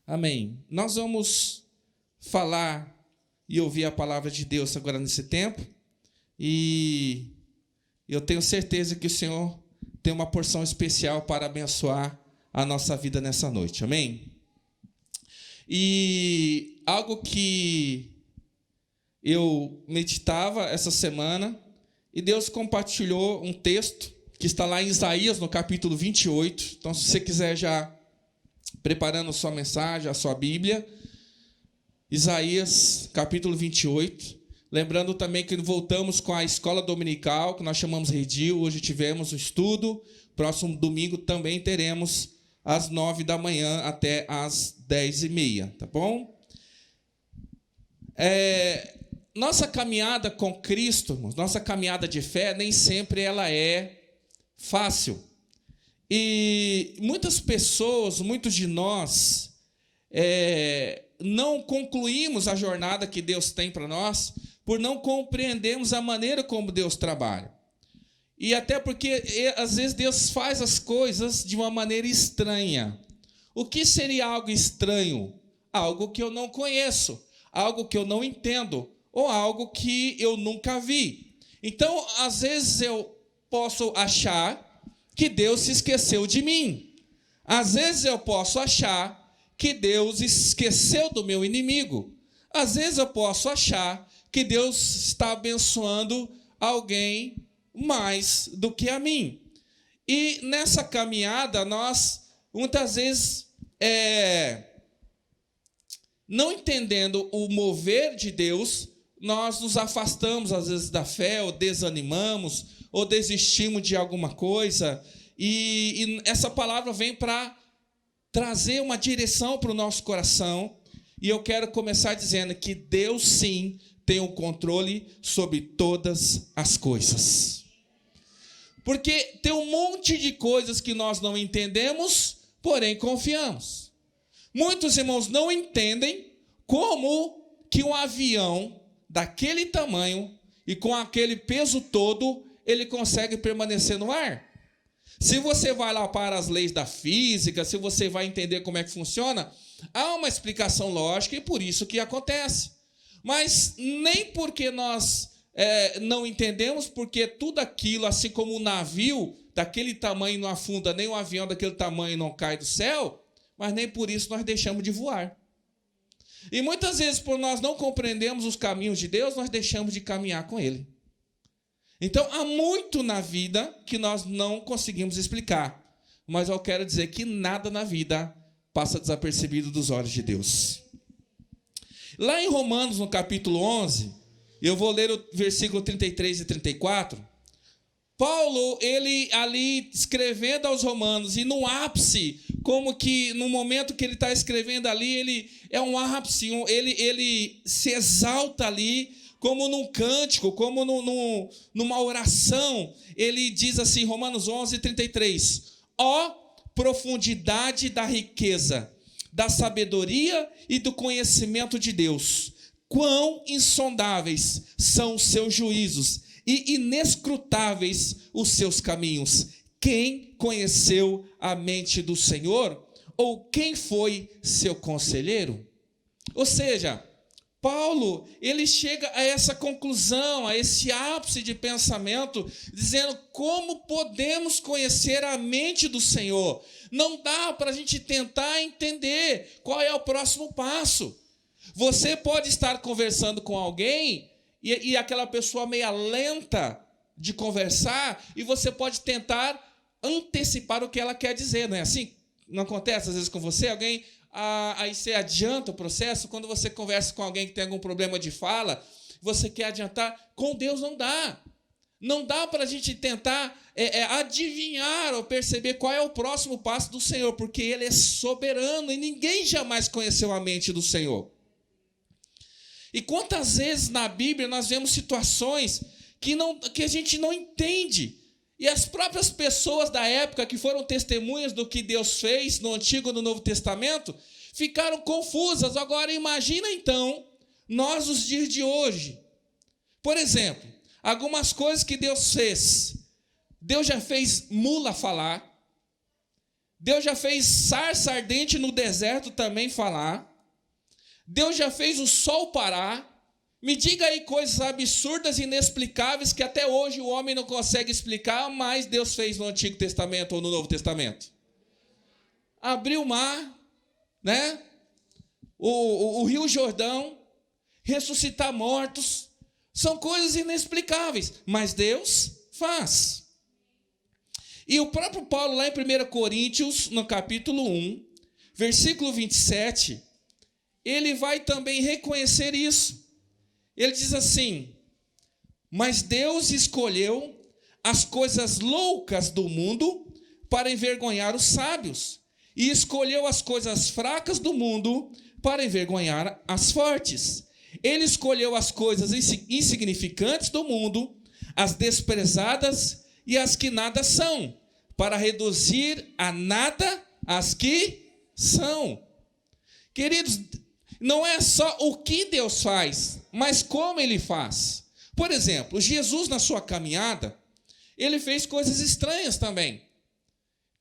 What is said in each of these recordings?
Amém. Nós vamos falar e ouvir a palavra de Deus agora nesse tempo. E eu tenho certeza que o Senhor tem uma porção especial para abençoar a nossa vida nessa noite. Amém? E algo que eu meditava essa semana, e Deus compartilhou um texto que está lá em Isaías, no capítulo 28. Então, se você quiser já preparando a sua mensagem, a sua Bíblia, Isaías, capítulo 28. Lembrando também que voltamos com a escola dominical, que nós chamamos Redil. Hoje tivemos o estudo. Próximo domingo também teremos às 9 da manhã até às 10h30, tá bom? Nossa caminhada com Cristo, nossa caminhada de fé, nem sempre ela é fácil. E muitas pessoas, muitos de nós, não concluímos a jornada que Deus tem para nós por não compreendermos a maneira como Deus trabalha. E até porque, às vezes, Deus faz as coisas de uma maneira estranha. O que seria algo estranho? Algo que eu não conheço, algo que eu não entendo, ou algo que eu nunca vi. Então, às vezes, eu posso achar que Deus se esqueceu de mim. Às vezes, eu posso achar que Deus esqueceu do meu inimigo. Às vezes, eu posso achar que Deus está abençoando alguém mais do que a mim. E nessa caminhada, nós, muitas vezes, não entendendo o mover de Deus, nós nos afastamos, às vezes, da fé, ou desanimamos, ou desistimos de alguma coisa. E essa palavra vem para trazer uma direção para o nosso coração. E eu quero começar dizendo que Deus, sim, tem o controle sobre todas as coisas. Porque tem um monte de coisas que nós não entendemos, porém confiamos. Muitos irmãos não entendem como que um avião daquele tamanho e com aquele peso todo, ele consegue permanecer no ar. Se você vai lá para as leis da física, se você vai entender como é que funciona, há uma explicação lógica e por isso que acontece. Mas nem porque nós não entendemos, porque tudo aquilo, assim como um navio daquele tamanho não afunda, nem um avião daquele tamanho não cai do céu, mas nem por isso nós deixamos de voar. E muitas vezes, por nós não compreendermos os caminhos de Deus, nós deixamos de caminhar com Ele. Então, há muito na vida que nós não conseguimos explicar. Mas eu quero dizer que nada na vida passa desapercebido dos olhos de Deus. Lá em Romanos, no capítulo 11, eu vou ler o versículo 33 e 34. Paulo, ele ali escrevendo aos romanos, e no ápice, como que no momento que ele está escrevendo ali, ele é um ápice, ele se exalta ali, como num cântico, como numa oração. Ele diz assim, Romanos 11, 33, ó profundidade da riqueza, da sabedoria e do conhecimento de Deus, quão insondáveis são os seus juízos e inescrutáveis os seus caminhos. Quem conheceu a mente do Senhor? Ou quem foi seu conselheiro? Ou seja, Paulo, ele chega a essa conclusão, a esse ápice de pensamento, dizendo como podemos conhecer a mente do Senhor. Não dá para a gente tentar entender qual é o próximo passo. Você pode estar conversando com alguém e aquela pessoa meia lenta de conversar, e você pode tentar antecipar o que ela quer dizer, não é assim? Não acontece às vezes com você? Alguém, aí você adianta o processo. Quando você conversa com alguém que tem algum problema de fala, você quer adiantar. Com Deus não dá. Não dá para a gente tentar adivinhar ou perceber qual é o próximo passo do Senhor, porque Ele é soberano e ninguém jamais conheceu a mente do Senhor. E quantas vezes na Bíblia nós vemos situações que a gente não entende. E as próprias pessoas da época que foram testemunhas do que Deus fez no Antigo e no Novo Testamento ficaram confusas. Agora imagina então nós nos dias de hoje. Por exemplo, algumas coisas que Deus fez. Deus já fez mula falar. Deus já fez sarça ardente no deserto também falar. Deus já fez o sol parar. Me diga aí coisas absurdas e inexplicáveis que até hoje o homem não consegue explicar, mas Deus fez no Antigo Testamento ou no Novo Testamento. Abriu o mar, né? O Rio Jordão, ressuscitar mortos, são coisas inexplicáveis, mas Deus faz. E o próprio Paulo, lá em 1 Coríntios, no capítulo 1, versículo 27, ele vai também reconhecer isso. Ele diz assim: mas Deus escolheu as coisas loucas do mundo para envergonhar os sábios, e escolheu as coisas fracas do mundo para envergonhar as fortes. Ele escolheu as coisas insignificantes do mundo, as desprezadas e as que nada são, para reduzir a nada as que são. Queridos, não é só o que Deus faz, mas como Ele faz. Por exemplo, Jesus na sua caminhada, Ele fez coisas estranhas também.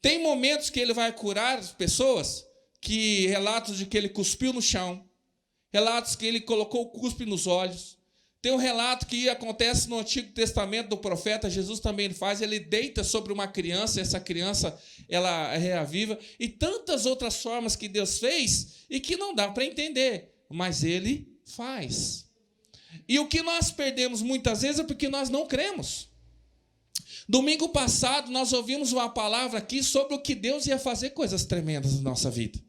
Tem momentos que Ele vai curar as pessoas, que relatos de que Ele cuspiu no chão, relatos que Ele colocou o cuspe nos olhos. Tem um relato que acontece no Antigo Testamento do profeta, Jesus também faz, ele deita sobre uma criança, essa criança ela reaviva, e tantas outras formas que Deus fez e que não dá para entender, mas Ele faz. E o que nós perdemos muitas vezes é porque nós não cremos. Domingo passado nós ouvimos uma palavra aqui sobre o que Deus ia fazer coisas tremendas na nossa vida.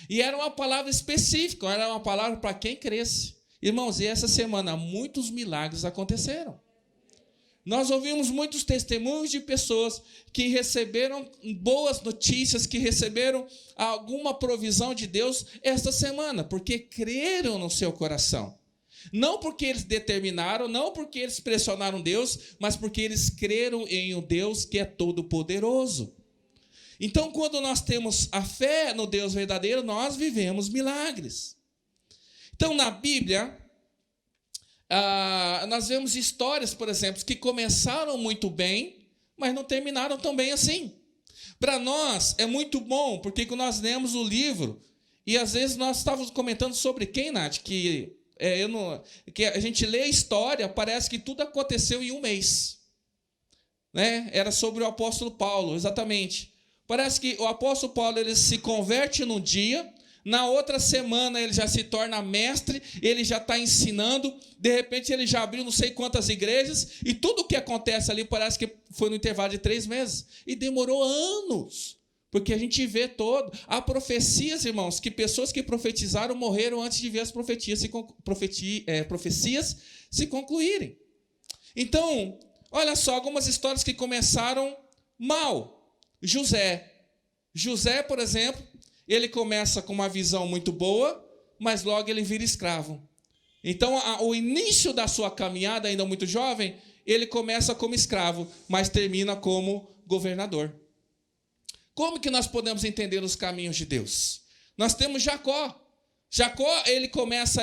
E era uma palavra específica, era uma palavra para quem cresce. Irmãos, e essa semana muitos milagres aconteceram. Nós ouvimos muitos testemunhos de pessoas que receberam boas notícias, que receberam alguma provisão de Deus esta semana, porque creram no seu coração. Não porque eles determinaram, não porque eles pressionaram Deus, mas porque eles creram em um Deus que é todo-poderoso. Então, quando nós temos a fé no Deus verdadeiro, nós vivemos milagres. Então, na Bíblia, nós vemos histórias, por exemplo, que começaram muito bem, mas não terminaram tão bem assim. Para nós é muito bom, porque quando nós lemos o livro, e às vezes nós estávamos comentando sobre quem, Nath, que a gente lê a história, parece que tudo aconteceu em um mês. Né? Era sobre o apóstolo Paulo, exatamente. Parece que o apóstolo Paulo ele se converte num dia, na outra semana ele já se torna mestre, ele já está ensinando, de repente ele já abriu não sei quantas igrejas, e tudo o que acontece ali parece que foi no intervalo de 3 meses. E demorou anos, porque a gente vê todo. Há profecias, irmãos, que pessoas que profetizaram morreram antes de ver as profecias se concluírem. Então, olha só, algumas histórias que começaram mal. José, por exemplo, ele começa com uma visão muito boa, mas logo ele vira escravo. Então, o início da sua caminhada, ainda muito jovem, ele começa como escravo, mas termina como governador. Como que nós podemos entender os caminhos de Deus? Nós temos Jacó. Jacó, ele começa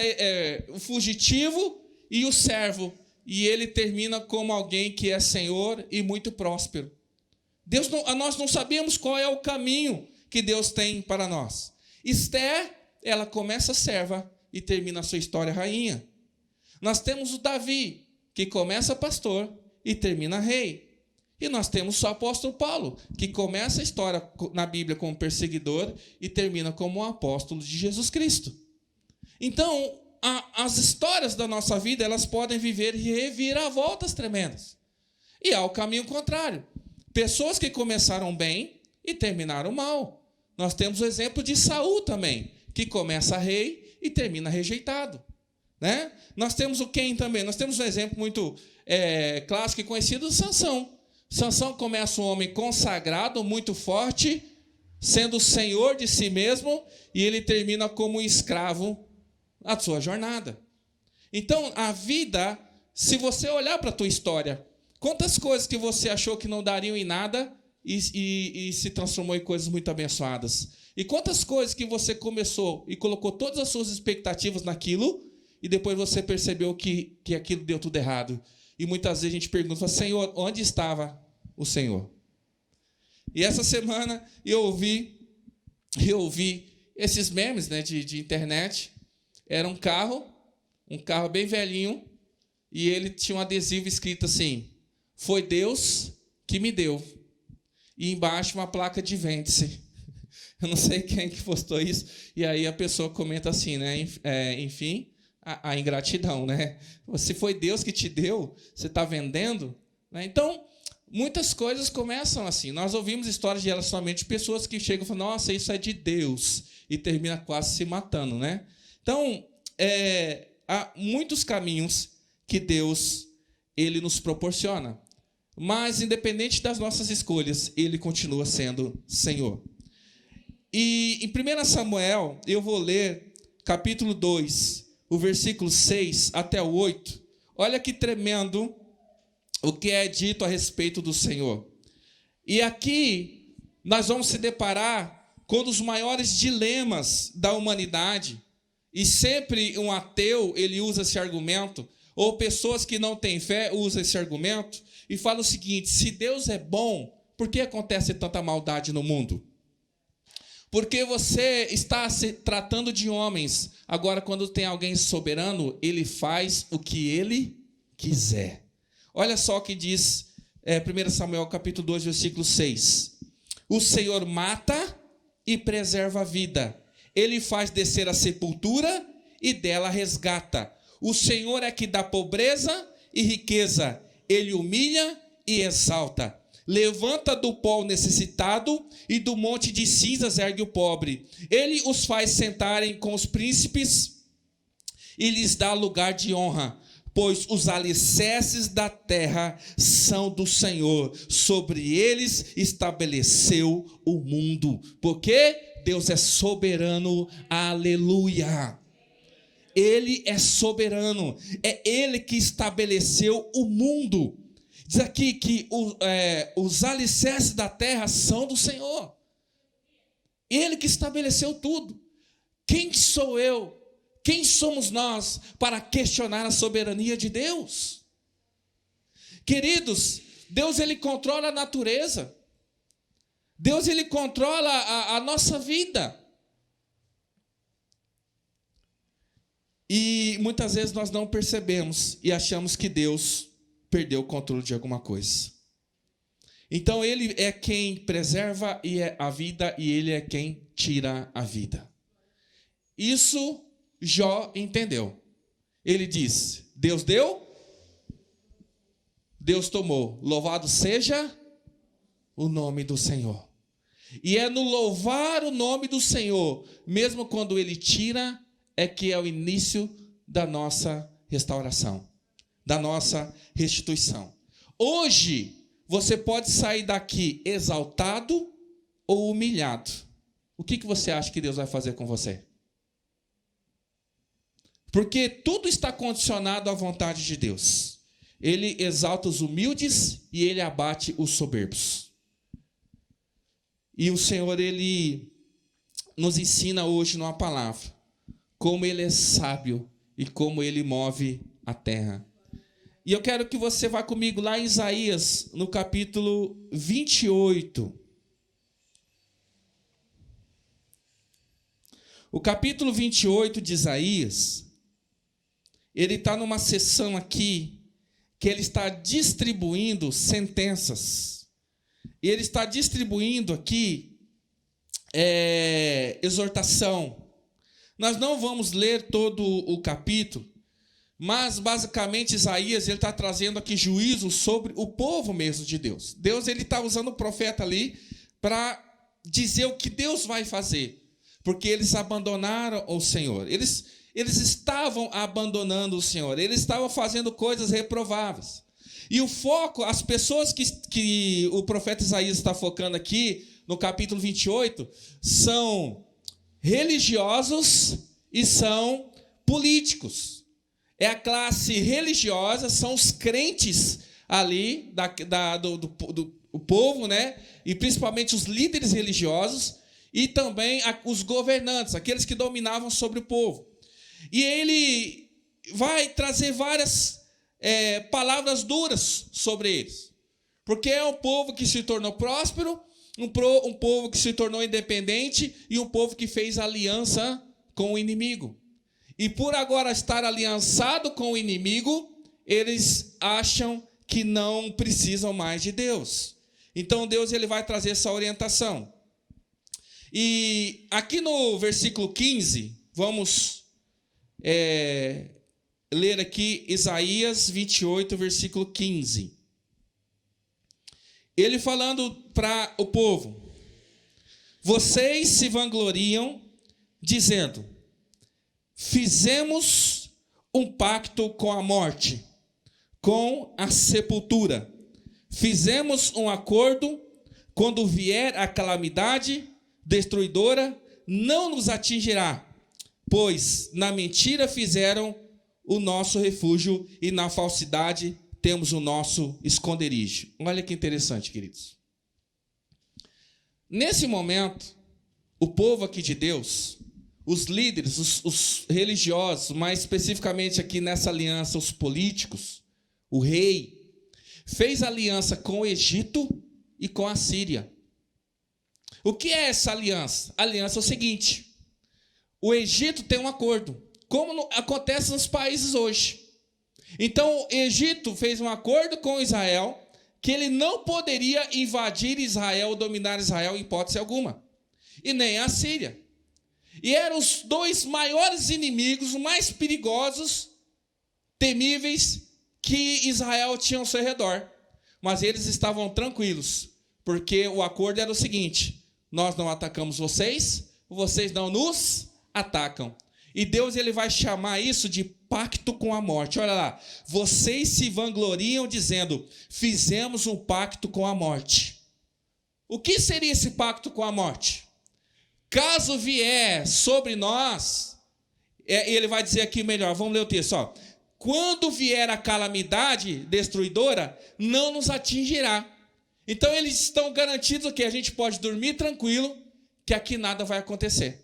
o fugitivo e o servo, e ele termina como alguém que é senhor e muito próspero. Nós não sabemos qual é o caminho que Deus tem para nós. Esther, ela começa serva e termina a sua história rainha. Nós temos o Davi, que começa pastor e termina rei. E nós temos o apóstolo Paulo, que começa a história na Bíblia como perseguidor e termina como um apóstolo de Jesus Cristo. Então, as histórias da nossa vida, elas podem viver reviravoltas tremendas. E há o caminho contrário. Pessoas que começaram bem e terminaram mal. Nós temos o exemplo de Saul também, que começa rei e termina rejeitado. Né? Nós temos o Quem também. Nós temos um exemplo muito clássico e conhecido de Sansão. Sansão começa um homem consagrado, muito forte, sendo senhor de si mesmo, e ele termina como um escravo na sua jornada. Então, a vida, se você olhar para a tua história, quantas coisas que você achou que não dariam em nada e se transformou em coisas muito abençoadas. E quantas coisas que você começou e colocou todas as suas expectativas naquilo e depois você percebeu que aquilo deu tudo errado. E muitas vezes a gente pergunta, Senhor, onde estava o Senhor? E essa semana eu ouvi esses memes, né, de internet. Era um carro bem velhinho, e ele tinha um adesivo escrito assim: foi Deus que me deu. E embaixo uma placa de vende-se. Eu não sei quem que postou isso. E aí a pessoa comenta assim, né? Enfim, a ingratidão, né? Se foi Deus que te deu, você está vendendo? Né? Então, muitas coisas começam assim. Nós ouvimos histórias de relacionamento de pessoas que chegam e falam: nossa, isso é de Deus. E termina quase se matando, né? Então, há muitos caminhos que Deus ele nos proporciona. Mas, independente das nossas escolhas, ele continua sendo Senhor. E em 1 Samuel, eu vou ler capítulo 2, o versículo 6 até o 8. Olha que tremendo o que é dito a respeito do Senhor. E aqui nós vamos se deparar com um dos maiores dilemas da humanidade. E sempre um ateu, ele usa esse argumento, ou pessoas que não têm fé usam esse argumento, e fala o seguinte: se Deus é bom, por que acontece tanta maldade no mundo? Porque você está se tratando de homens. Agora, quando tem alguém soberano, ele faz o que ele quiser. Olha só o que diz 1 Samuel capítulo 2, versículo 6. O Senhor mata e preserva a vida. Ele faz descer a sepultura e dela resgata. O Senhor é que dá pobreza e riqueza. Ele humilha e exalta. Levanta do pó o necessitado e do monte de cinzas ergue o pobre. Ele os faz sentarem com os príncipes e lhes dá lugar de honra, pois os alicerces da terra são do Senhor. Sobre eles estabeleceu o mundo. Porque Deus é soberano. Aleluia. Ele é soberano. É Ele que estabeleceu o mundo. Diz aqui que os alicerces da terra são do Senhor. Ele que estabeleceu tudo. Quem sou eu? Quem somos nós para questionar a soberania de Deus? Queridos, Deus ele controla a natureza. Deus ele controla a nossa vida. E muitas vezes nós não percebemos e achamos que Deus perdeu o controle de alguma coisa. Então ele é quem preserva a vida e ele é quem tira a vida. Isso Jó entendeu. Ele diz: Deus deu, Deus tomou. Louvado seja o nome do Senhor. E é no louvar o nome do Senhor, mesmo quando ele tira, é que é o início da nossa restauração, da nossa restituição. Hoje, você pode sair daqui exaltado ou humilhado. O que você acha que Deus vai fazer com você? Porque tudo está condicionado à vontade de Deus. Ele exalta os humildes e ele abate os soberbos. E o Senhor, ele nos ensina hoje numa palavra como ele é sábio e como ele move a terra. E eu quero que você vá comigo lá em Isaías, no capítulo 28. O capítulo 28 de Isaías, ele está numa seção aqui que ele está distribuindo sentenças. E ele está distribuindo aqui exortação. Nós não vamos ler todo o capítulo, mas basicamente Isaías ele está trazendo aqui juízo sobre o povo mesmo de Deus. Deus ele está usando o profeta ali para dizer o que Deus vai fazer, porque eles abandonaram o Senhor. Eles estavam abandonando o Senhor. Eles estavam fazendo coisas reprováveis. E o foco, as pessoas que o profeta Isaías está focando aqui no capítulo 28 são religiosos e são políticos. É a classe religiosa, são os crentes ali do povo, né? E principalmente os líderes religiosos e também os governantes, aqueles que dominavam sobre o povo. E ele vai trazer várias palavras duras sobre eles. Porque é um povo que se tornou próspero, um povo que se tornou independente e um povo que fez aliança com o inimigo. E por agora estar aliançado com o inimigo, eles acham que não precisam mais de Deus. Então Deus ele vai trazer essa orientação. E aqui no versículo 15, vamos ler aqui Isaías 28, versículo 15. Ele falando para o povo: vocês se vangloriam, dizendo: fizemos um pacto com a morte, com a sepultura. Fizemos um acordo, quando vier a calamidade destruidora, não nos atingirá, pois na mentira fizeram o nosso refúgio e na falsidade temos o nosso esconderijo. Olha que interessante, queridos. Nesse momento, o povo aqui de Deus, os líderes, os religiosos, mais especificamente aqui nessa aliança, os políticos, o rei, fez aliança com o Egito e com a Síria. O que é essa aliança? A aliança é o seguinte: o Egito tem um acordo, como acontece nos países hoje. Então, o Egito fez um acordo com Israel, que ele não poderia invadir Israel ou dominar Israel em hipótese alguma, e nem a Síria. E eram os dois maiores inimigos, mais perigosos, temíveis, que Israel tinha ao seu redor. Mas eles estavam tranquilos, porque o acordo era o seguinte: nós não atacamos vocês, vocês não nos atacam. E Deus ele vai chamar isso de pacto com a morte. Olha lá, vocês se vangloriam dizendo: fizemos um pacto com a morte. O que seria esse pacto com a morte? Caso vier sobre nós, ele vai dizer aqui melhor, vamos ler o texto, ó. Quando vier a calamidade destruidora, não nos atingirá. Então eles estão garantidos que a gente pode dormir tranquilo, que aqui nada vai acontecer.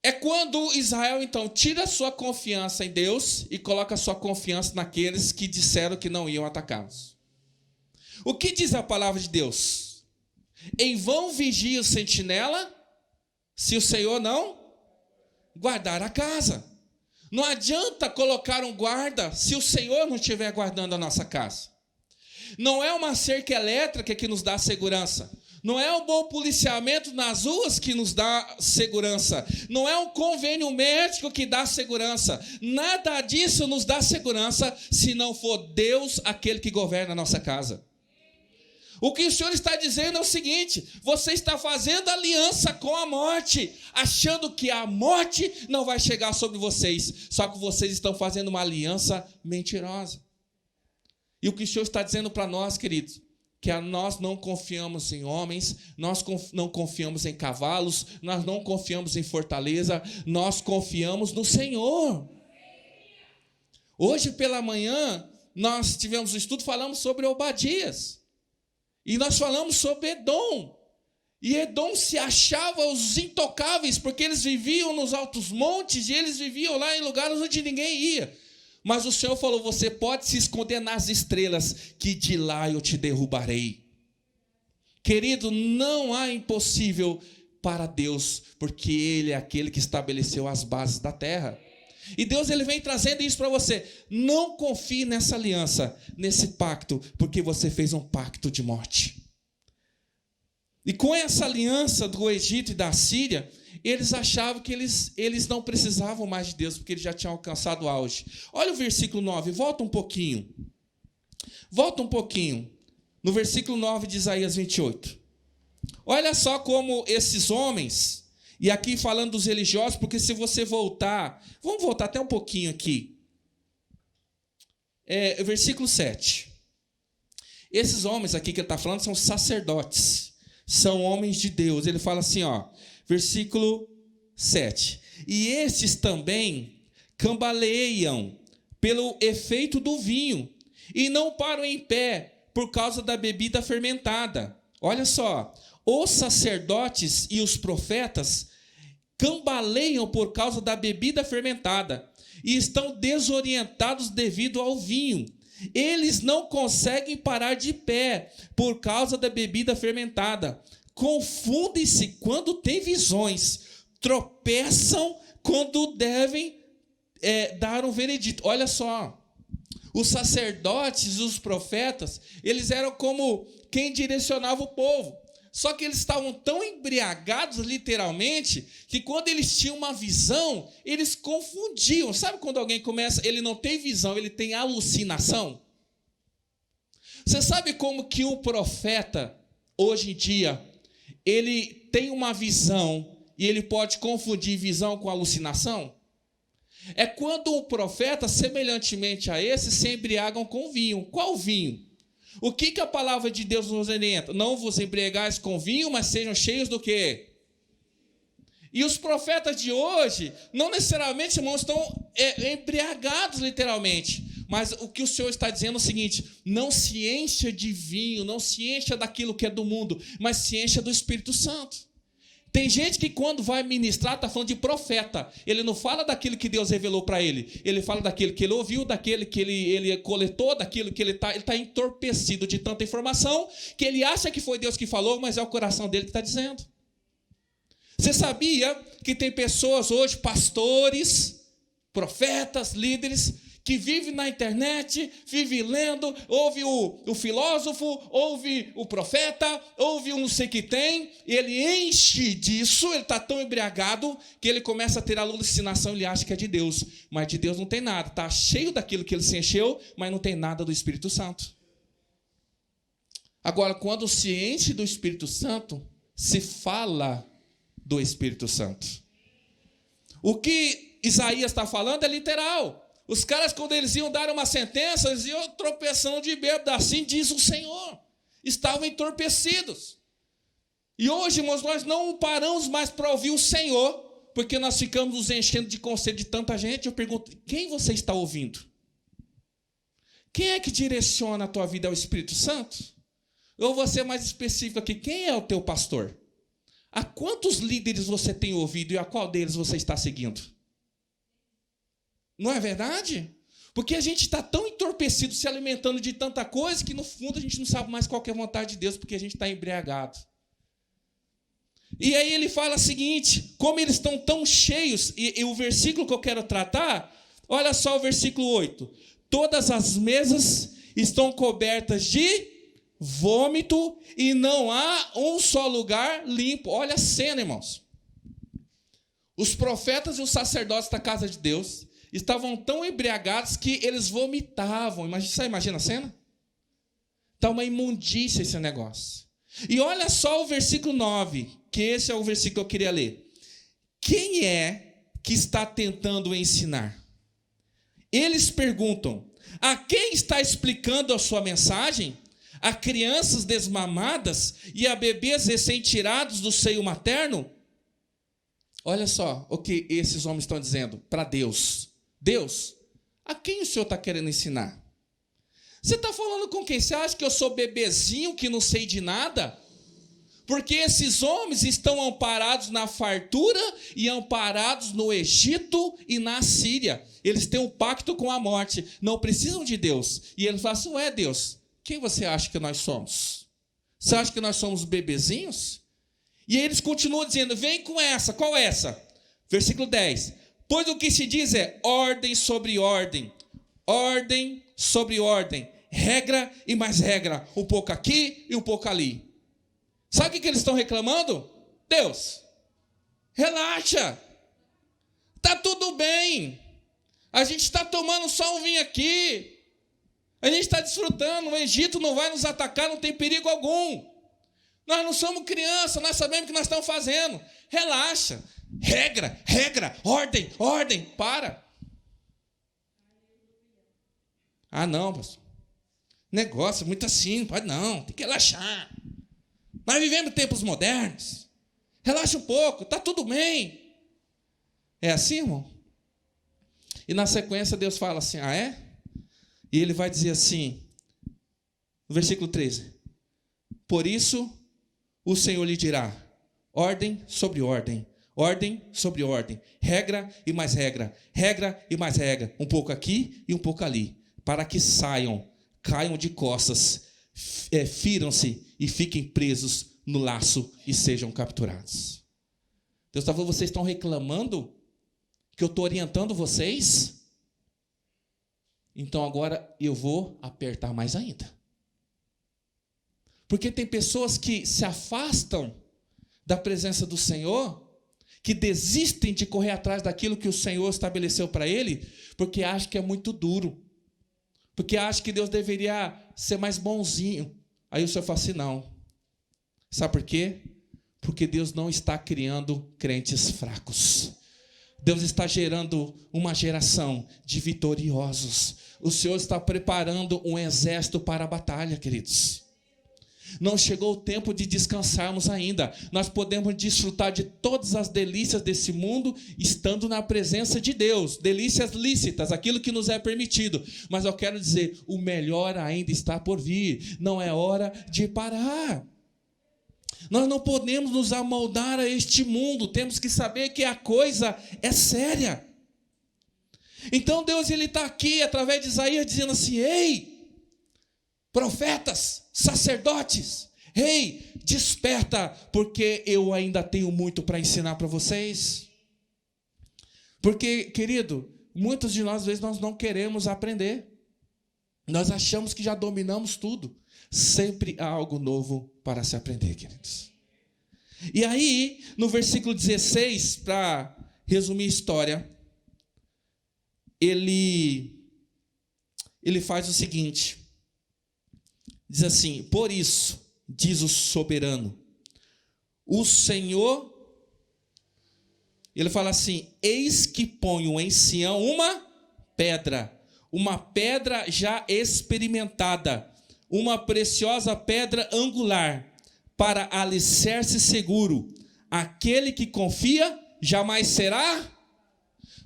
É quando Israel, então, tira a sua confiança em Deus e coloca a sua confiança naqueles que disseram que não iam atacá-los. O que diz a palavra de Deus? Em vão vigia o sentinela, se o Senhor não guardar a casa. Não adianta colocar um guarda se o Senhor não estiver guardando a nossa casa. Não é uma cerca elétrica que nos dá segurança. Não é um bom policiamento nas ruas que nos dá segurança. Não é um convênio médico que dá segurança. Nada disso nos dá segurança se não for Deus aquele que governa a nossa casa. O que o Senhor está dizendo é o seguinte: você está fazendo aliança com a morte, achando que a morte não vai chegar sobre vocês. Só que vocês estão fazendo uma aliança mentirosa. E o que o Senhor está dizendo para nós, queridos, que nós não confiamos em homens, nós não confiamos em cavalos, nós não confiamos em fortaleza, nós confiamos no Senhor. Hoje pela manhã, nós tivemos um estudo, falamos sobre Obadias. E nós falamos sobre Edom. E Edom se achava os intocáveis, porque eles viviam nos altos montes e eles viviam lá em lugares onde ninguém ia. Mas o Senhor falou: você pode se esconder nas estrelas, que de lá eu te derrubarei. Querido, não há impossível para Deus, porque Ele é aquele que estabeleceu as bases da terra. E Deus ele vem trazendo isso para você. Não confie nessa aliança, nesse pacto, porque você fez um pacto de morte. E com essa aliança do Egito e da Síria, eles achavam que eles não precisavam mais de Deus, porque eles já tinham alcançado o auge. Olha o versículo 9, volta um pouquinho. Volta um pouquinho. No versículo 9 de Isaías 28. Olha só como esses homens... E aqui falando dos religiosos, porque se você voltar... Vamos voltar até um pouquinho aqui. Versículo 7. Esses homens aqui que ele está falando são sacerdotes. São homens de Deus. Ele fala assim, ó, versículo 7. E estes também cambaleiam pelo efeito do vinho, e não param em pé por causa da bebida fermentada. Olha só. Os sacerdotes e os profetas cambaleiam por causa da bebida fermentada e estão desorientados devido ao vinho. Eles não conseguem parar de pé por causa da bebida fermentada. Confundem-se quando têm visões. Tropeçam quando devem dar um veredito. Olha só. Os sacerdotes, os profetas, eles eram como quem direcionava o povo. Só que eles estavam tão embriagados, literalmente, que quando eles tinham uma visão, eles confundiam. Sabe quando alguém começa, ele não tem visão, ele tem alucinação? Você sabe como que um profeta, hoje em dia, ele tem uma visão e ele pode confundir visão com alucinação? É quando um profeta, semelhantemente a esse, se embriagam com vinho. Qual vinho? O que a palavra de Deus nos orienta? Não vos embriagais com vinho, mas sejam cheios do quê? E os profetas de hoje, não necessariamente, irmãos, estão embriagados literalmente. Mas o que o Senhor está dizendo é o seguinte: não se encha de vinho, não se encha daquilo que é do mundo, mas se encha do Espírito Santo. Tem gente que quando vai ministrar está falando de profeta. Ele não fala daquilo que Deus revelou para ele. Ele fala daquilo que ele ouviu, daquele que ele coletou, daquilo que ele está entorpecido de tanta informação, que ele acha que foi Deus que falou, mas é o coração dele que está dizendo. Você sabia que tem pessoas hoje, pastores, profetas, líderes, que vive na internet, vive lendo, ouve o filósofo, ouve o profeta, ouve o não sei que tem, e ele enche disso, ele está tão embriagado, que ele começa a ter alucinação, ele acha que é de Deus, mas de Deus não tem nada, está cheio daquilo que ele se encheu, mas não tem nada do Espírito Santo. Agora, quando se enche do Espírito Santo, se fala do Espírito Santo. O que Isaías está falando é literal. Os caras, quando eles iam dar uma sentença, eles iam tropeçando de bêbado, assim diz o Senhor. Estavam entorpecidos. E hoje, irmãos, nós não paramos mais para ouvir o Senhor, porque nós ficamos nos enchendo de conselho de tanta gente. Eu pergunto, quem você está ouvindo? Quem é que direciona a tua vida? É o Espírito Santo? Ou você é mais específico aqui, quem é o teu pastor? A quantos líderes você tem ouvido e a qual deles você está seguindo? Não é verdade? Porque a gente está tão entorpecido, se alimentando de tanta coisa, que no fundo a gente não sabe mais qual que é a vontade de Deus, porque a gente está embriagado. E aí ele fala o seguinte, como eles estão tão cheios, e o versículo que eu quero tratar, olha só o versículo 8. Todas as mesas estão cobertas de vômito e não há um só lugar limpo. Olha a cena, irmãos. Os profetas e os sacerdotes da casa de Deus estavam tão embriagados que eles vomitavam. Você imagina a cena? Está uma imundícia esse negócio. E olha só o versículo 9, que esse é o versículo que eu queria ler. Quem é que está tentando ensinar? Eles perguntam, a quem está explicando a sua mensagem? A crianças desmamadas e a bebês recém-tirados do seio materno? Olha só o que esses homens estão dizendo para Deus. Deus, a quem o Senhor está querendo ensinar? Você está falando com quem? Você acha que eu sou bebezinho que não sei de nada? Porque esses homens estão amparados na fartura e amparados no Egito e na Síria. Eles têm um pacto com a morte, não precisam de Deus. E eles falam assim, ué Deus, quem você acha que nós somos? Você acha que nós somos bebezinhos? E aí eles continuam dizendo, vem com essa, qual é essa? Versículo 10. Pois o que se diz é ordem sobre ordem sobre ordem, regra e mais regra, um pouco aqui e um pouco ali. Sabe o que eles estão reclamando? Deus, relaxa, está tudo bem, a gente está tomando só um vinho aqui, a gente está desfrutando, o Egito não vai nos atacar, não tem perigo algum, nós não somos criança, nós sabemos o que nós estamos fazendo, relaxa. Regra, ordem, para. Ah, não, pastor. Negócio muito assim, pode não, tem que relaxar. Nós vivemos tempos modernos. Relaxa um pouco, está tudo bem. É assim, irmão? E na sequência Deus fala assim, ah é? E ele vai dizer assim, no versículo 13. Por isso o Senhor lhe dirá, ordem sobre ordem sobre ordem, regra e mais regra, um pouco aqui e um pouco ali. para que saiam, caiam de costas, firam-se e fiquem presos no laço e sejam capturados. Deus está falando, vocês estão reclamando que eu estou orientando vocês? Então agora eu vou apertar mais ainda. Porque tem pessoas que se afastam da presença do Senhor, que desistem de correr atrás daquilo que o Senhor estabeleceu para ele, porque acham que é muito duro, porque acham que Deus deveria ser mais bonzinho. Aí o Senhor fala assim, não. Sabe por quê? Porque Deus não está criando crentes fracos. Deus está gerando uma geração de vitoriosos. O Senhor está preparando um exército para a batalha, queridos. Não chegou o tempo de descansarmos ainda. Nós podemos desfrutar de todas as delícias desse mundo estando na presença de Deus. Delícias lícitas, aquilo que nos é permitido. Mas eu quero dizer, o melhor ainda está por vir. Não é hora de parar. Nós não podemos nos amoldar a este mundo. Temos que saber que a coisa é séria. Então Deus está aqui através de Isaías dizendo assim, ei, profetas, sacerdotes, ei, desperta, porque eu ainda tenho muito para ensinar para vocês. Porque, querido, muitos de nós, às vezes, nós não queremos aprender. Nós achamos que já dominamos tudo. Sempre há algo novo para se aprender, queridos. E aí, no versículo 16, para resumir a história, ele faz o seguinte. Diz assim, por isso, diz o soberano, o Senhor, ele fala assim, eis que ponho em Sião uma pedra já experimentada, uma preciosa pedra angular, para alicerce seguro, aquele que confia jamais será.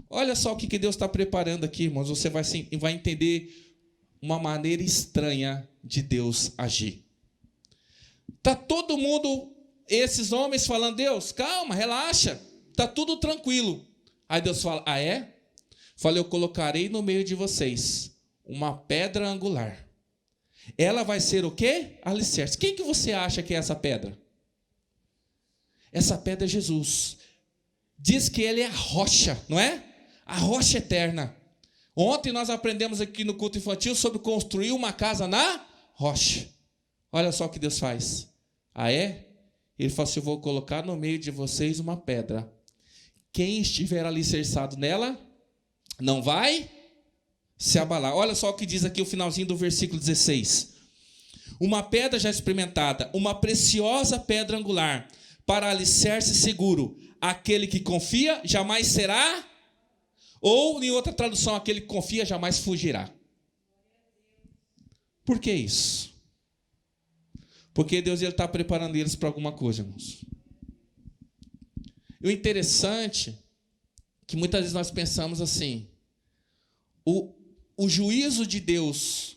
Olha só o que Deus está preparando aqui, irmãos, você vai entender uma maneira estranha de Deus agir. Está todo mundo, esses homens falando, Deus, calma, relaxa, está tudo tranquilo. Aí Deus fala, ah é? Fala, eu colocarei no meio de vocês uma pedra angular. Ela vai ser o quê? Alicerce. Quem que você acha que é essa pedra? Essa pedra é Jesus. Diz que ele é a rocha, não é? A rocha eterna. Ontem nós aprendemos aqui no culto infantil sobre construir uma casa na rocha. Olha só o que Deus faz. Ah é? Ele fala assim, eu vou colocar no meio de vocês uma pedra. Quem estiver alicerçado nela, não vai se abalar. Olha só o que diz aqui o finalzinho do versículo 16. Uma pedra já experimentada, uma preciosa pedra angular, para alicerce seguro. Aquele que confia jamais será, ou em outra tradução, aquele que confia jamais fugirá. Por que isso? Porque Deus está preparando eles para alguma coisa, irmãos. E o interessante é que muitas vezes nós pensamos assim, o juízo de Deus,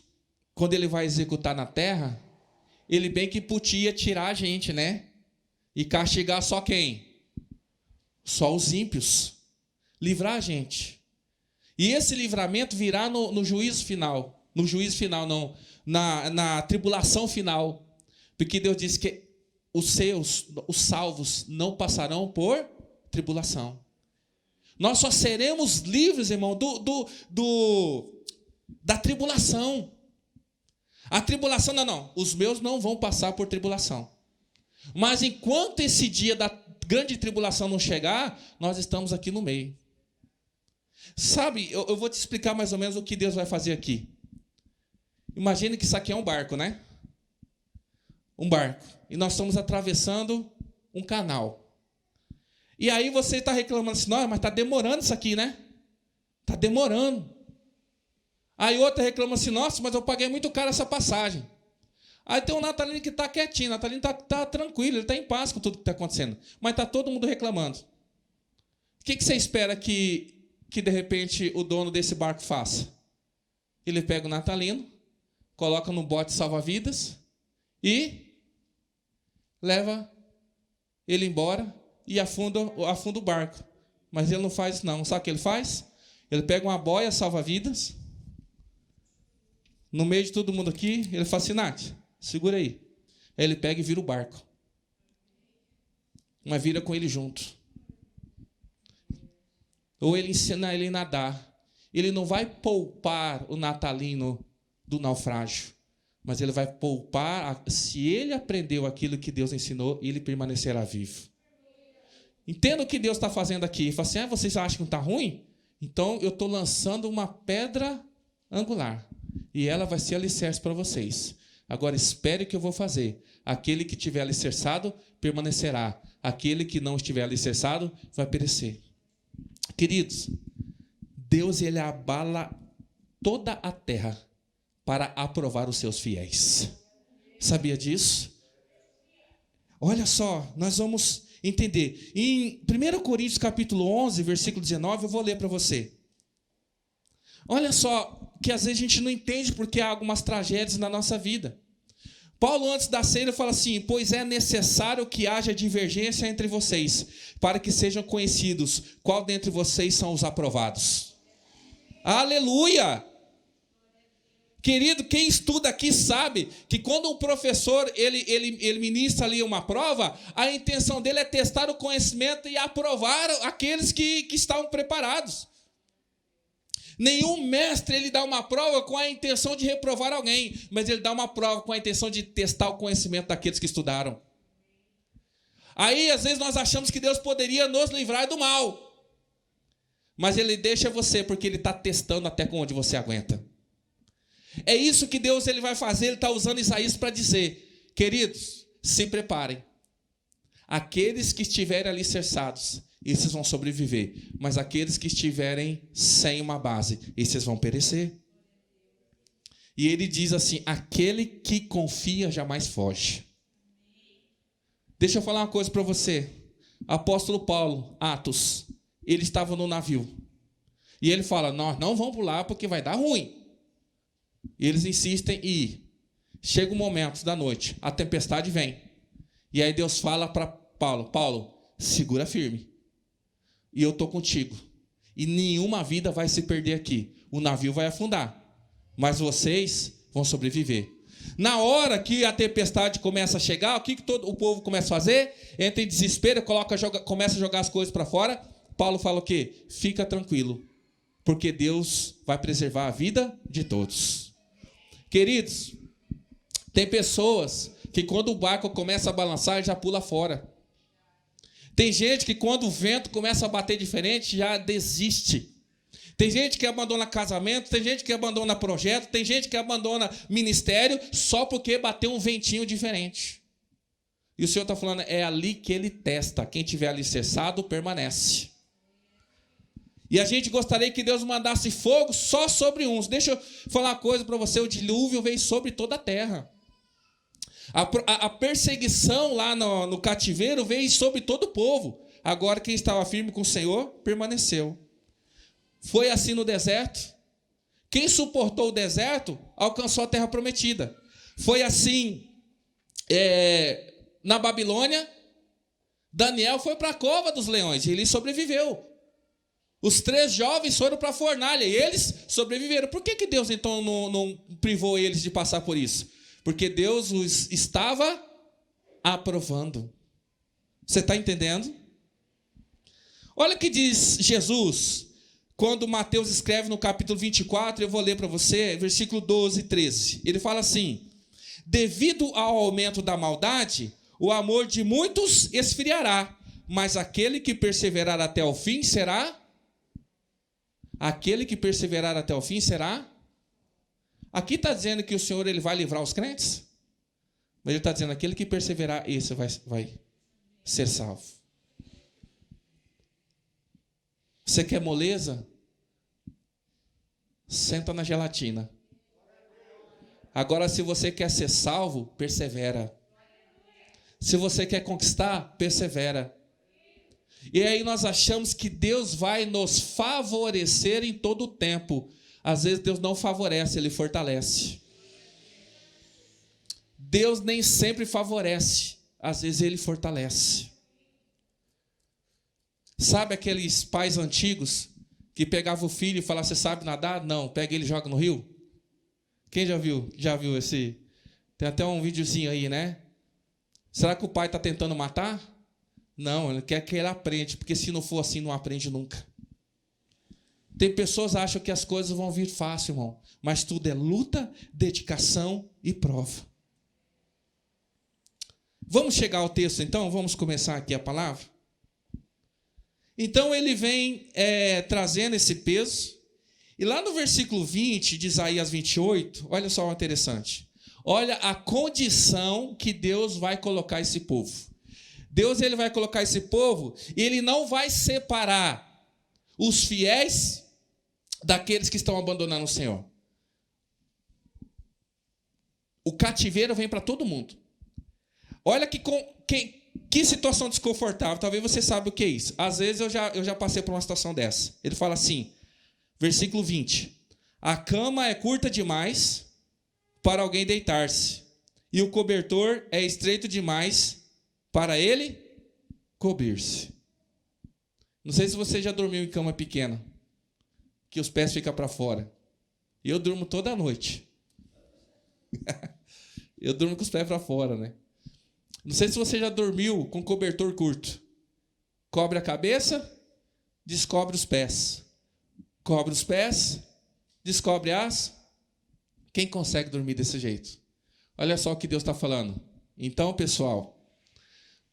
quando ele vai executar na terra, ele bem que podia tirar a gente, né? E castigar só quem? Só os ímpios. Livrar a gente. E esse livramento virá no juízo final. No juízo final, não. Na tribulação final. Porque Deus disse que os salvos, não passarão por tribulação. Nós só seremos livres, irmão, da tribulação. A tribulação, não. Os meus não vão passar por tribulação. Mas enquanto esse dia da grande tribulação não chegar, nós estamos aqui no meio. Sabe, eu vou te explicar mais ou menos o que Deus vai fazer aqui. Imagine que isso aqui é um barco, né? Um barco. E nós estamos atravessando um canal. E aí você está reclamando assim, não, mas está demorando isso aqui, né? Está demorando. Aí outra reclama assim, nossa, mas eu paguei muito caro essa passagem. Aí tem um Natalino que está quietinho, o Natalino está tranquilo, ele está em paz com tudo que está acontecendo. Mas está todo mundo reclamando. O que você espera que de repente o dono desse barco faça? Ele pega o Natalino, coloca no bote salva-vidas e leva ele embora e afunda o barco. Mas ele não faz isso não. Sabe o que ele faz? Ele pega uma boia salva-vidas, No meio de todo mundo aqui, ele fala assim, Nath, segura aí. Aí ele pega e vira o barco. Mas vira com ele junto. Ou ele ensina ele a nadar. Ele não vai poupar o natalino do naufrágio. Mas ele vai poupar, se ele aprendeu aquilo que Deus ensinou, ele permanecerá vivo. Entenda o que Deus está fazendo aqui. Ele fala assim, vocês acham que não está ruim? Então eu estou lançando uma pedra angular. E ela vai ser alicerce para vocês. Agora espere o que eu vou fazer. Aquele que tiver alicerçado, permanecerá. Aquele que não estiver alicerçado, vai perecer. Queridos, Deus ele abala toda a terra para aprovar os seus fiéis. Sabia disso? Olha só, nós vamos entender. Em 1 Coríntios capítulo 11, versículo 19, eu vou ler para você. Olha só, que às vezes a gente não entende porque há algumas tragédias na nossa vida. Paulo, antes da ceia, fala assim, pois é necessário que haja divergência entre vocês, para que sejam conhecidos qual dentre vocês são os aprovados. Aleluia! Querido, quem estuda aqui sabe que quando um professor ele ministra ali uma prova, a intenção dele é testar o conhecimento e aprovar aqueles que estavam preparados. Nenhum mestre ele dá uma prova com a intenção de reprovar alguém, mas ele dá uma prova com a intenção de testar o conhecimento daqueles que estudaram. Aí, às vezes, nós achamos que Deus poderia nos livrar do mal, mas ele deixa você porque ele está testando até onde você aguenta. É isso que Deus ele vai fazer, ele está usando Isaías para dizer, queridos, se preparem. Aqueles que estiverem alicerçados, esses vão sobreviver. Mas aqueles que estiverem sem uma base, esses vão perecer. E ele diz assim, aquele que confia jamais foge. Deixa eu falar uma coisa para você. Apóstolo Paulo, Atos, ele estava no navio. E ele fala, nós não vamos pular porque vai dar ruim. E eles insistem em ir. Chega um momento da noite, a tempestade vem. E aí Deus fala para Paulo, Paulo, segura firme. E eu estou contigo. E nenhuma vida vai se perder aqui. O navio vai afundar. Mas vocês vão sobreviver. Na hora que a tempestade começa a chegar, o que todo o povo começa a fazer? Entra em desespero, começa a jogar as coisas para fora. Paulo fala o quê? Fica tranquilo. Porque Deus vai preservar a vida de todos. Queridos, tem pessoas que quando o barco começa a balançar, já pula fora. Tem gente que quando o vento começa a bater diferente, já desiste. Tem gente que abandona casamento, tem gente que abandona projeto, tem gente que abandona ministério só porque bateu um ventinho diferente. E o Senhor está falando, é ali que ele testa. Quem tiver alicerçado, permanece. E a gente gostaria que Deus mandasse fogo só sobre uns. Deixa eu falar uma coisa para você, o dilúvio veio sobre toda a terra. A perseguição lá no cativeiro veio sobre todo o povo. Agora quem estava firme com o Senhor permaneceu. Foi assim no deserto. Quem suportou o deserto alcançou a terra prometida. Foi assim na Babilônia. Daniel foi para a cova dos leões e ele sobreviveu. Os 3 jovens foram para a fornalha e eles sobreviveram. Por que Deus então não privou eles de passar por isso? Porque Deus os estava aprovando. Você está entendendo? Olha o que diz Jesus, quando Mateus escreve no capítulo 24, eu vou ler para você, versículo 12 e 13. Ele fala assim, devido ao aumento da maldade, o amor de muitos esfriará, mas aquele que perseverar até o fim será... Aquele que perseverar até o fim será... Aqui está dizendo que o Senhor ele vai livrar os crentes? Mas ele está dizendo, aquele que perseverar, esse vai ser salvo. Você quer moleza? Senta na gelatina. Agora, se você quer ser salvo, persevera. Se você quer conquistar, persevera. E aí nós achamos que Deus vai nos favorecer em todo o tempo. Às vezes Deus não favorece, Ele fortalece. Deus nem sempre favorece, às vezes Ele fortalece. Sabe aqueles pais antigos que pegavam o filho e falavam, você sabe nadar? Não, pega ele e joga no rio. Quem já viu? Já viu esse? Tem até um videozinho aí, né? Será que o pai está tentando matar? Não, ele quer que ele aprenda, porque se não for assim, não aprende nunca. Tem pessoas que acham que as coisas vão vir fácil, irmão. Mas tudo é luta, dedicação e prova. Vamos chegar ao texto, então? Vamos começar aqui a palavra? Então, ele vem trazendo esse peso. E lá no versículo 20 de Isaías 28, olha só o interessante. Olha a condição que Deus vai colocar esse povo. Deus ele vai colocar esse povo e ele não vai separar os fiéis daqueles que estão abandonando o Senhor. O cativeiro vem para todo mundo. Olha que situação desconfortável. Talvez você saiba o que é isso. Às vezes eu já passei por uma situação dessa. Ele fala assim, versículo 20. A cama é curta demais para alguém deitar-se, e o cobertor é estreito demais para ele cobrir-se. Não sei se você já dormiu em cama pequena, que os pés ficam para fora. E eu durmo toda noite. Eu durmo com os pés para fora, né? Não sei se você já dormiu com cobertor curto. Cobre a cabeça, descobre os pés. Cobre os pés, descobre as... Quem consegue dormir desse jeito? Olha só o que Deus está falando. Então, pessoal,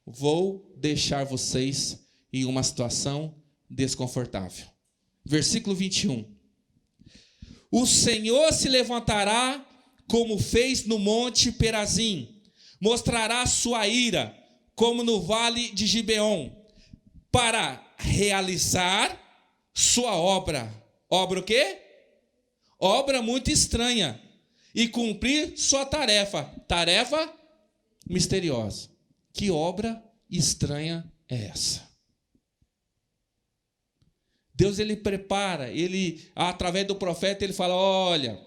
vou deixar vocês em uma situação desconfortável. Versículo 21. O Senhor se levantará como fez no monte Perazim, mostrará sua ira como no vale de Gibeon, para realizar sua obra. Obra o quê? Obra muito estranha. E cumprir sua tarefa. Tarefa misteriosa. Que obra estranha é essa? Deus ele prepara, ele através do profeta ele fala: olha,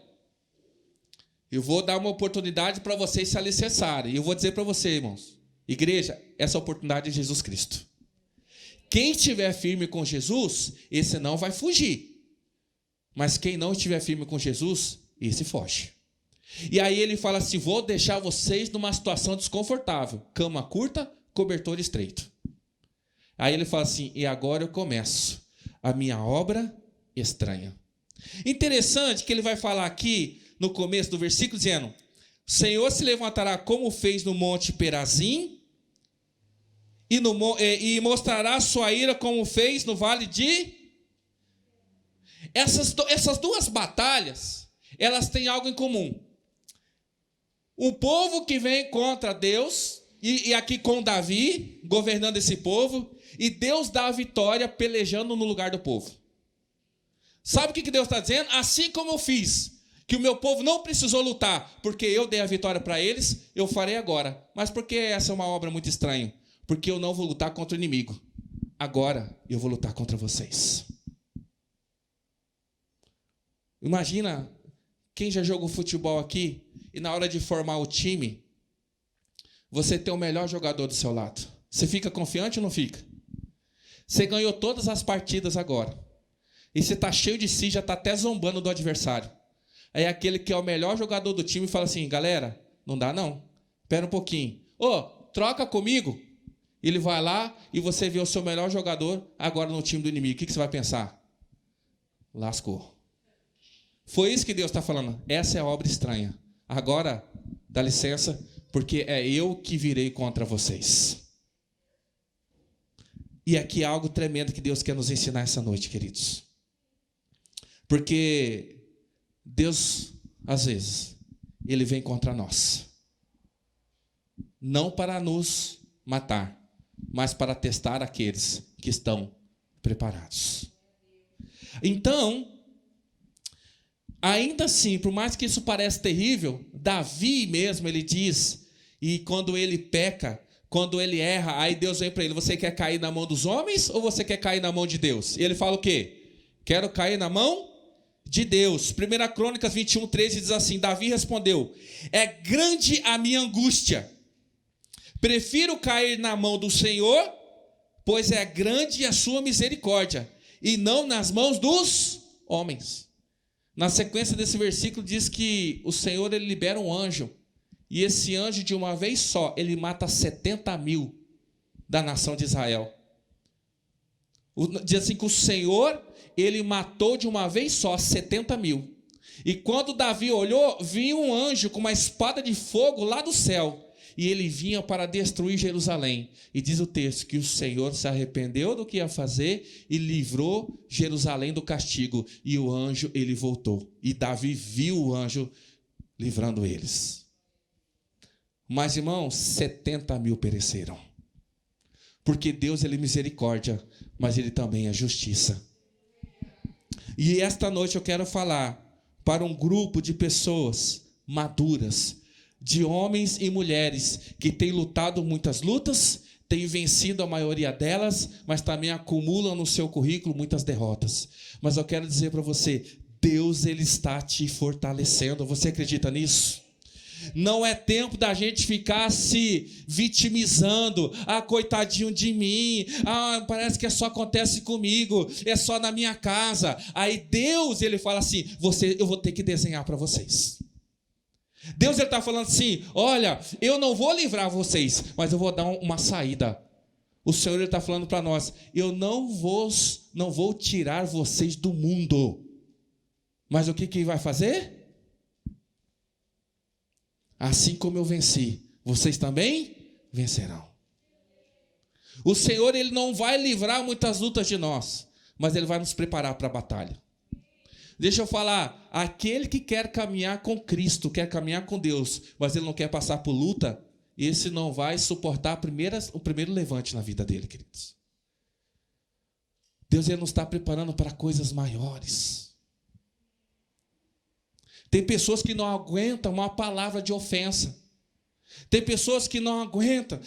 eu vou dar uma oportunidade para vocês se alicerçarem. E eu vou dizer para vocês, irmãos, igreja, essa oportunidade é Jesus Cristo. Quem estiver firme com Jesus, esse não vai fugir. Mas quem não estiver firme com Jesus, esse foge. E aí ele fala assim: vou deixar vocês numa situação desconfortável. Cama curta, cobertor estreito. Aí ele fala assim: e agora eu começo a minha obra estranha. Interessante que ele vai falar aqui no começo do versículo dizendo: o Senhor se levantará como fez no monte Perazim e mostrará sua ira como fez no vale de... Essas duas batalhas, elas têm algo em comum. O povo que vem contra Deus, e aqui com Davi, governando esse povo, e Deus dá a vitória pelejando no lugar do povo. Sabe o que Deus está dizendo? Assim como eu fiz, que o meu povo não precisou lutar, porque eu dei a vitória para eles, eu farei agora. Mas por que essa é uma obra muito estranha? Porque eu não vou lutar contra o inimigo. Agora eu vou lutar contra vocês. Imagina quem já jogou futebol aqui e na hora de formar o time, você tem o melhor jogador do seu lado. Você fica confiante ou não fica? Você ganhou todas as partidas agora. E você está cheio de si, já está até zombando do adversário. Aí aquele que é o melhor jogador do time fala assim: galera, não dá não. Espera um pouquinho. Troca comigo. Ele vai lá e você vê o seu melhor jogador agora no time do inimigo. O que você vai pensar? Lascou. Foi isso que Deus está falando. Essa é a obra estranha. Agora, dá licença, porque é eu que virei contra vocês. E aqui há algo tremendo que Deus quer nos ensinar essa noite, queridos. Porque Deus, às vezes, Ele vem contra nós. Não para nos matar, mas para testar aqueles que estão preparados. Então, ainda assim, por mais que isso pareça terrível, Davi mesmo, ele diz, e quando ele peca, quando ele erra, aí Deus vem para ele: você quer cair na mão dos homens ou você quer cair na mão de Deus? E ele fala o quê? Quero cair na mão de Deus. 1 Crônicas 21:13 diz assim: Davi respondeu: é grande a minha angústia, prefiro cair na mão do Senhor, pois é grande a sua misericórdia, e não nas mãos dos homens. Na sequência desse versículo diz que o Senhor ele libera um anjo. E esse anjo, de uma vez só, ele mata 70.000 da nação de Israel. Diz assim que o Senhor, ele matou de uma vez só 70.000. E quando Davi olhou, vinha um anjo com uma espada de fogo lá do céu. E ele vinha para destruir Jerusalém. E diz o texto que o Senhor se arrependeu do que ia fazer e livrou Jerusalém do castigo. E o anjo, ele voltou. E Davi viu o anjo livrando eles. Mas, irmãos, 70.000 pereceram. Porque Deus, ele é misericórdia, mas ele também é justiça. E esta noite eu quero falar para um grupo de pessoas maduras, de homens e mulheres que têm lutado muitas lutas, têm vencido a maioria delas, mas também acumulam no seu currículo muitas derrotas. Mas eu quero dizer para você, Deus, ele está te fortalecendo. Você acredita nisso? Não é tempo da gente ficar se vitimizando. Coitadinho de mim. Parece que só acontece comigo. É só na minha casa. Aí Deus, ele fala assim, eu vou ter que desenhar para vocês. Deus, ele está falando assim, olha, eu não vou livrar vocês, mas eu vou dar uma saída. O Senhor, ele está falando para nós, eu não vou tirar vocês do mundo. Mas o que vai fazer? Assim como eu venci, vocês também vencerão. O Senhor, ele não vai livrar muitas lutas de nós, mas ele vai nos preparar para a batalha. Deixa eu falar, aquele que quer caminhar com Cristo, quer caminhar com Deus, mas ele não quer passar por luta, esse não vai suportar o primeiro levante na vida dele, queridos. Deus, ele nos está preparando para coisas maiores. Tem pessoas que não aguentam uma palavra de ofensa. Tem pessoas que não aguentam.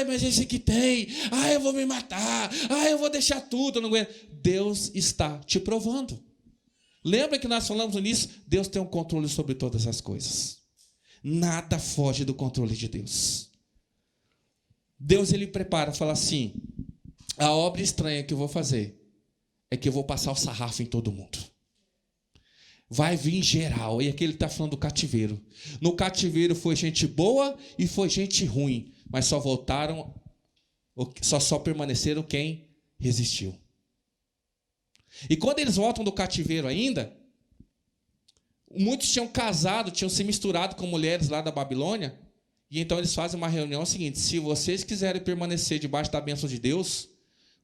Mas esse que tem. Eu vou me matar. Eu vou deixar tudo. Eu não aguento. Deus está te provando. Lembra que nós falamos nisso? Deus tem um controle sobre todas as coisas. Nada foge do controle de Deus. Deus, ele prepara, fala assim, a obra estranha que eu vou fazer é que eu vou passar o sarrafo em todo mundo. Vai vir geral. E aqui ele está falando do cativeiro. No cativeiro foi gente boa e foi gente ruim. Mas só permaneceram quem resistiu. E quando eles voltam do cativeiro ainda, muitos tinham casado, tinham se misturado com mulheres lá da Babilônia. E então eles fazem uma reunião seguinte, se vocês quiserem permanecer debaixo da bênção de Deus,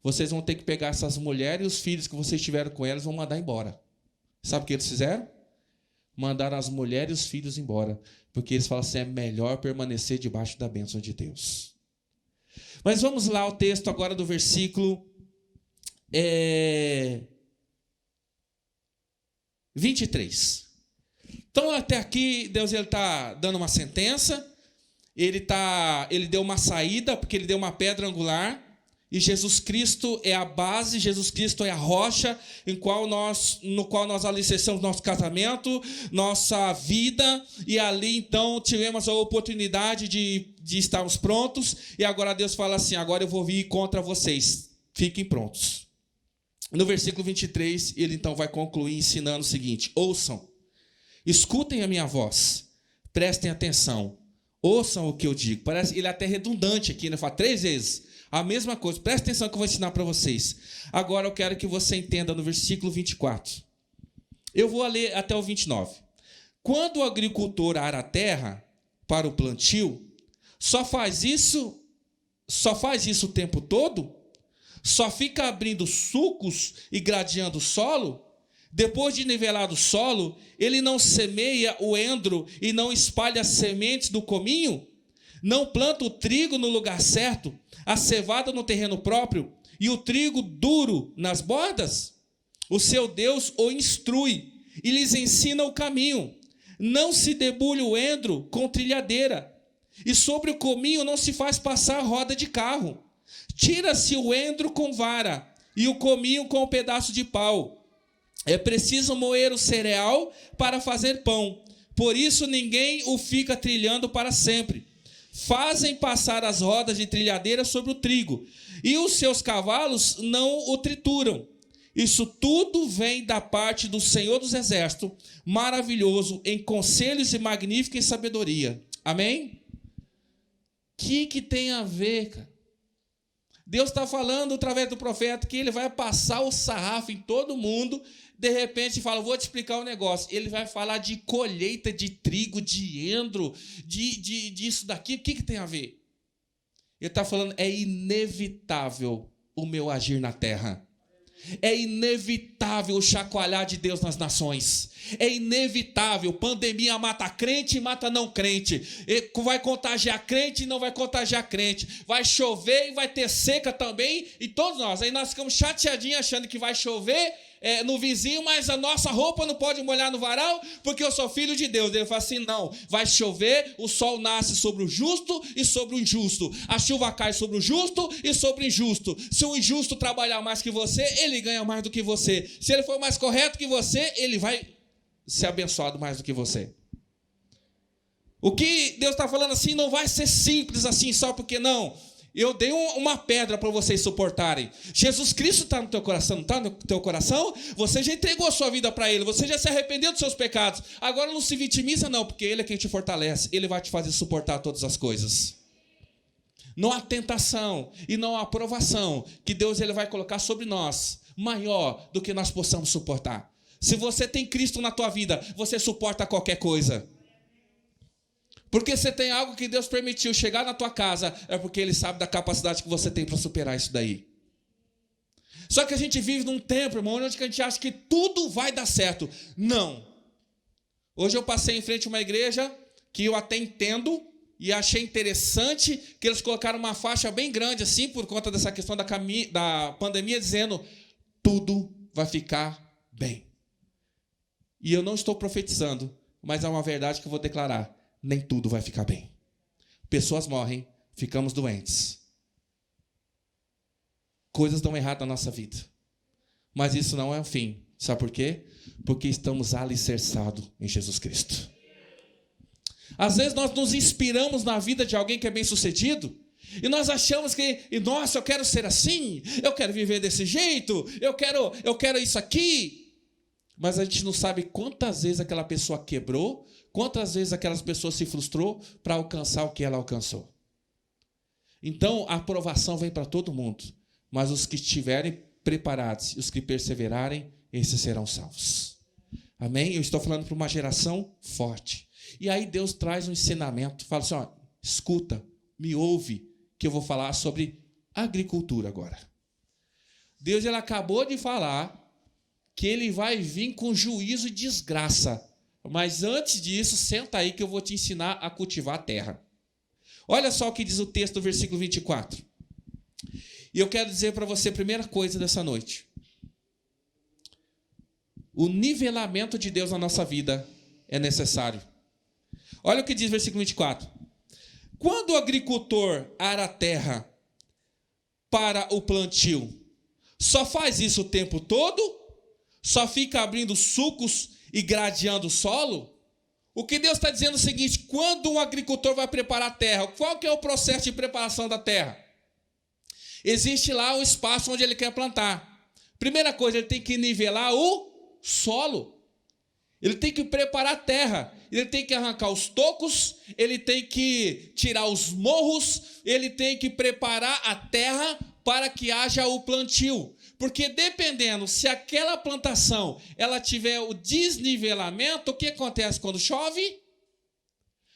vocês vão ter que pegar essas mulheres e os filhos que vocês tiveram com elas, vão mandar embora. Sabe o que eles fizeram? Mandaram as mulheres e os filhos embora. Porque eles falam assim, é melhor permanecer debaixo da bênção de Deus. Mas vamos lá ao texto agora do versículo 23. Então até aqui Deus está dando uma sentença. Ele deu uma saída, porque ele deu uma pedra angular. E Jesus Cristo é a base, Jesus Cristo é a rocha no qual nós alicerçamos nosso casamento, nossa vida. E ali então tivemos a oportunidade de estarmos prontos. E agora Deus fala assim, agora eu vou vir contra vocês, fiquem prontos. No versículo 23, ele então vai concluir ensinando o seguinte, ouçam, escutem a minha voz, prestem atenção, ouçam o que eu digo. Parece ele é até redundante aqui, né? Fala 3 vezes. A mesma coisa, presta atenção que eu vou ensinar para vocês. Agora eu quero que você entenda no versículo 24. Eu vou ler até o 29. Quando o agricultor ara a terra para o plantio, só faz isso o tempo todo? Só fica abrindo sulcos e gradeando o solo? Depois de nivelado o solo, ele não semeia o endro e não espalha as sementes do cominho? Não planta o trigo no lugar certo, a cevada no terreno próprio e o trigo duro nas bordas? O seu Deus o instrui e lhes ensina o caminho. Não se debulhe o endro com trilhadeira, e sobre o cominho não se faz passar roda de carro. Tira-se o endro com vara e o cominho com um pedaço de pau. É preciso moer o cereal para fazer pão, por isso ninguém o fica trilhando para sempre. Fazem passar as rodas de trilhadeira sobre o trigo, e os seus cavalos não o trituram. Isso tudo vem da parte do Senhor dos Exércitos, maravilhoso em conselhos e magnífico em sabedoria. Amém? O que tem a ver, cara? Deus está falando através do profeta que ele vai passar o sarrafo em todo mundo. De repente fala, vou te explicar um negócio. Ele vai falar de colheita de trigo, de endro, disso daqui. O que tem a ver? Ele está falando, é inevitável o meu agir na terra. É inevitável o chacoalhar de Deus nas nações. É inevitável. Pandemia mata crente e mata não crente. Vai contagiar crente e não vai contagiar crente. Vai chover e vai ter seca também. E todos nós. Aí nós ficamos chateadinhos achando que vai chover no vizinho, mas a nossa roupa não pode molhar no varal porque eu sou filho de Deus. Ele fala assim, não. Vai chover, o sol nasce sobre o justo e sobre o injusto. A chuva cai sobre o justo e sobre o injusto. Se o injusto trabalhar mais que você, ele ganha mais do que você. Se ele for mais correto que você, ele vai ser abençoado mais do que você. O que Deus está falando assim não vai ser simples assim só porque não. Eu dei uma pedra para vocês suportarem. Jesus Cristo está no teu coração, não está no teu coração? Você já entregou a sua vida para Ele, você já se arrependeu dos seus pecados. Agora não se vitimiza não, porque Ele é quem te fortalece. Ele vai te fazer suportar todas as coisas. Não há tentação e não há provação que Deus ele vai colocar sobre nós maior do que nós possamos suportar. Se você tem Cristo na tua vida, você suporta qualquer coisa. Porque você tem algo que Deus permitiu chegar na tua casa, é porque Ele sabe da capacidade que você tem para superar isso daí. Só que a gente vive num tempo, irmão, onde a gente acha que tudo vai dar certo. Não. Hoje eu passei em frente a uma igreja que eu até entendo e achei interessante que eles colocaram uma faixa bem grande assim, por conta dessa questão da pandemia, dizendo, tudo vai ficar bem. E eu não estou profetizando, mas é uma verdade que eu vou declarar. Nem tudo vai ficar bem. Pessoas morrem, ficamos doentes. Coisas dão errado na nossa vida. Mas isso não é o fim. Sabe por quê? Porque estamos alicerçados em Jesus Cristo. Às vezes nós nos inspiramos na vida de alguém que é bem-sucedido e nós achamos que, nossa, eu quero ser assim, eu quero viver desse jeito, eu quero isso aqui. Mas a gente não sabe quantas vezes aquela pessoa quebrou, quantas vezes aquelas pessoas se frustrou para alcançar o que ela alcançou. Então, a aprovação vem para todo mundo, mas os que estiverem preparados, os que perseverarem, esses serão salvos. Amém? Eu estou falando para uma geração forte. E aí Deus traz um ensinamento, fala assim, ó, escuta, me ouve, que eu vou falar sobre agricultura agora. Deus ele acabou de falar que ele vai vir com juízo e desgraça. Mas antes disso, senta aí que eu vou te ensinar a cultivar a terra. Olha só o que diz o texto do versículo 24. E eu quero dizer para você a primeira coisa dessa noite. O nivelamento de Deus na nossa vida é necessário. Olha o que diz o versículo 24. Quando o agricultor ara a terra para o plantio, só faz isso o tempo todo? Só fica abrindo sulcos e gradeando o solo? O que Deus está dizendo é o seguinte, quando um agricultor vai preparar a terra, qual que é o processo de preparação da terra? Existe lá o espaço onde ele quer plantar. Primeira coisa, ele tem que nivelar o solo. Ele tem que preparar a terra. Ele tem que arrancar os tocos, ele tem que tirar os morros, ele tem que preparar a terra para que haja o plantio. Porque dependendo, se aquela plantação ela tiver o desnivelamento, o que acontece quando chove?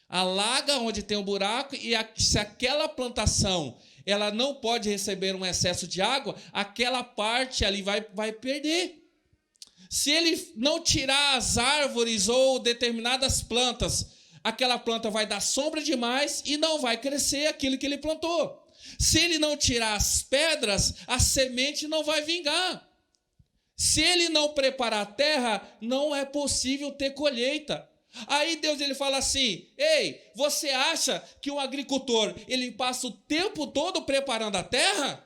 Alaga onde tem um buraco e se aquela plantação ela não pode receber um excesso de água, aquela parte ali vai perder. Se ele não tirar as árvores ou determinadas plantas, aquela planta vai dar sombra demais e não vai crescer aquilo que ele plantou. Se ele não tirar as pedras, a semente não vai vingar. Se ele não preparar a terra, não é possível ter colheita. Aí Deus ele fala assim, ei, você acha que um agricultor ele passa o tempo todo preparando a terra?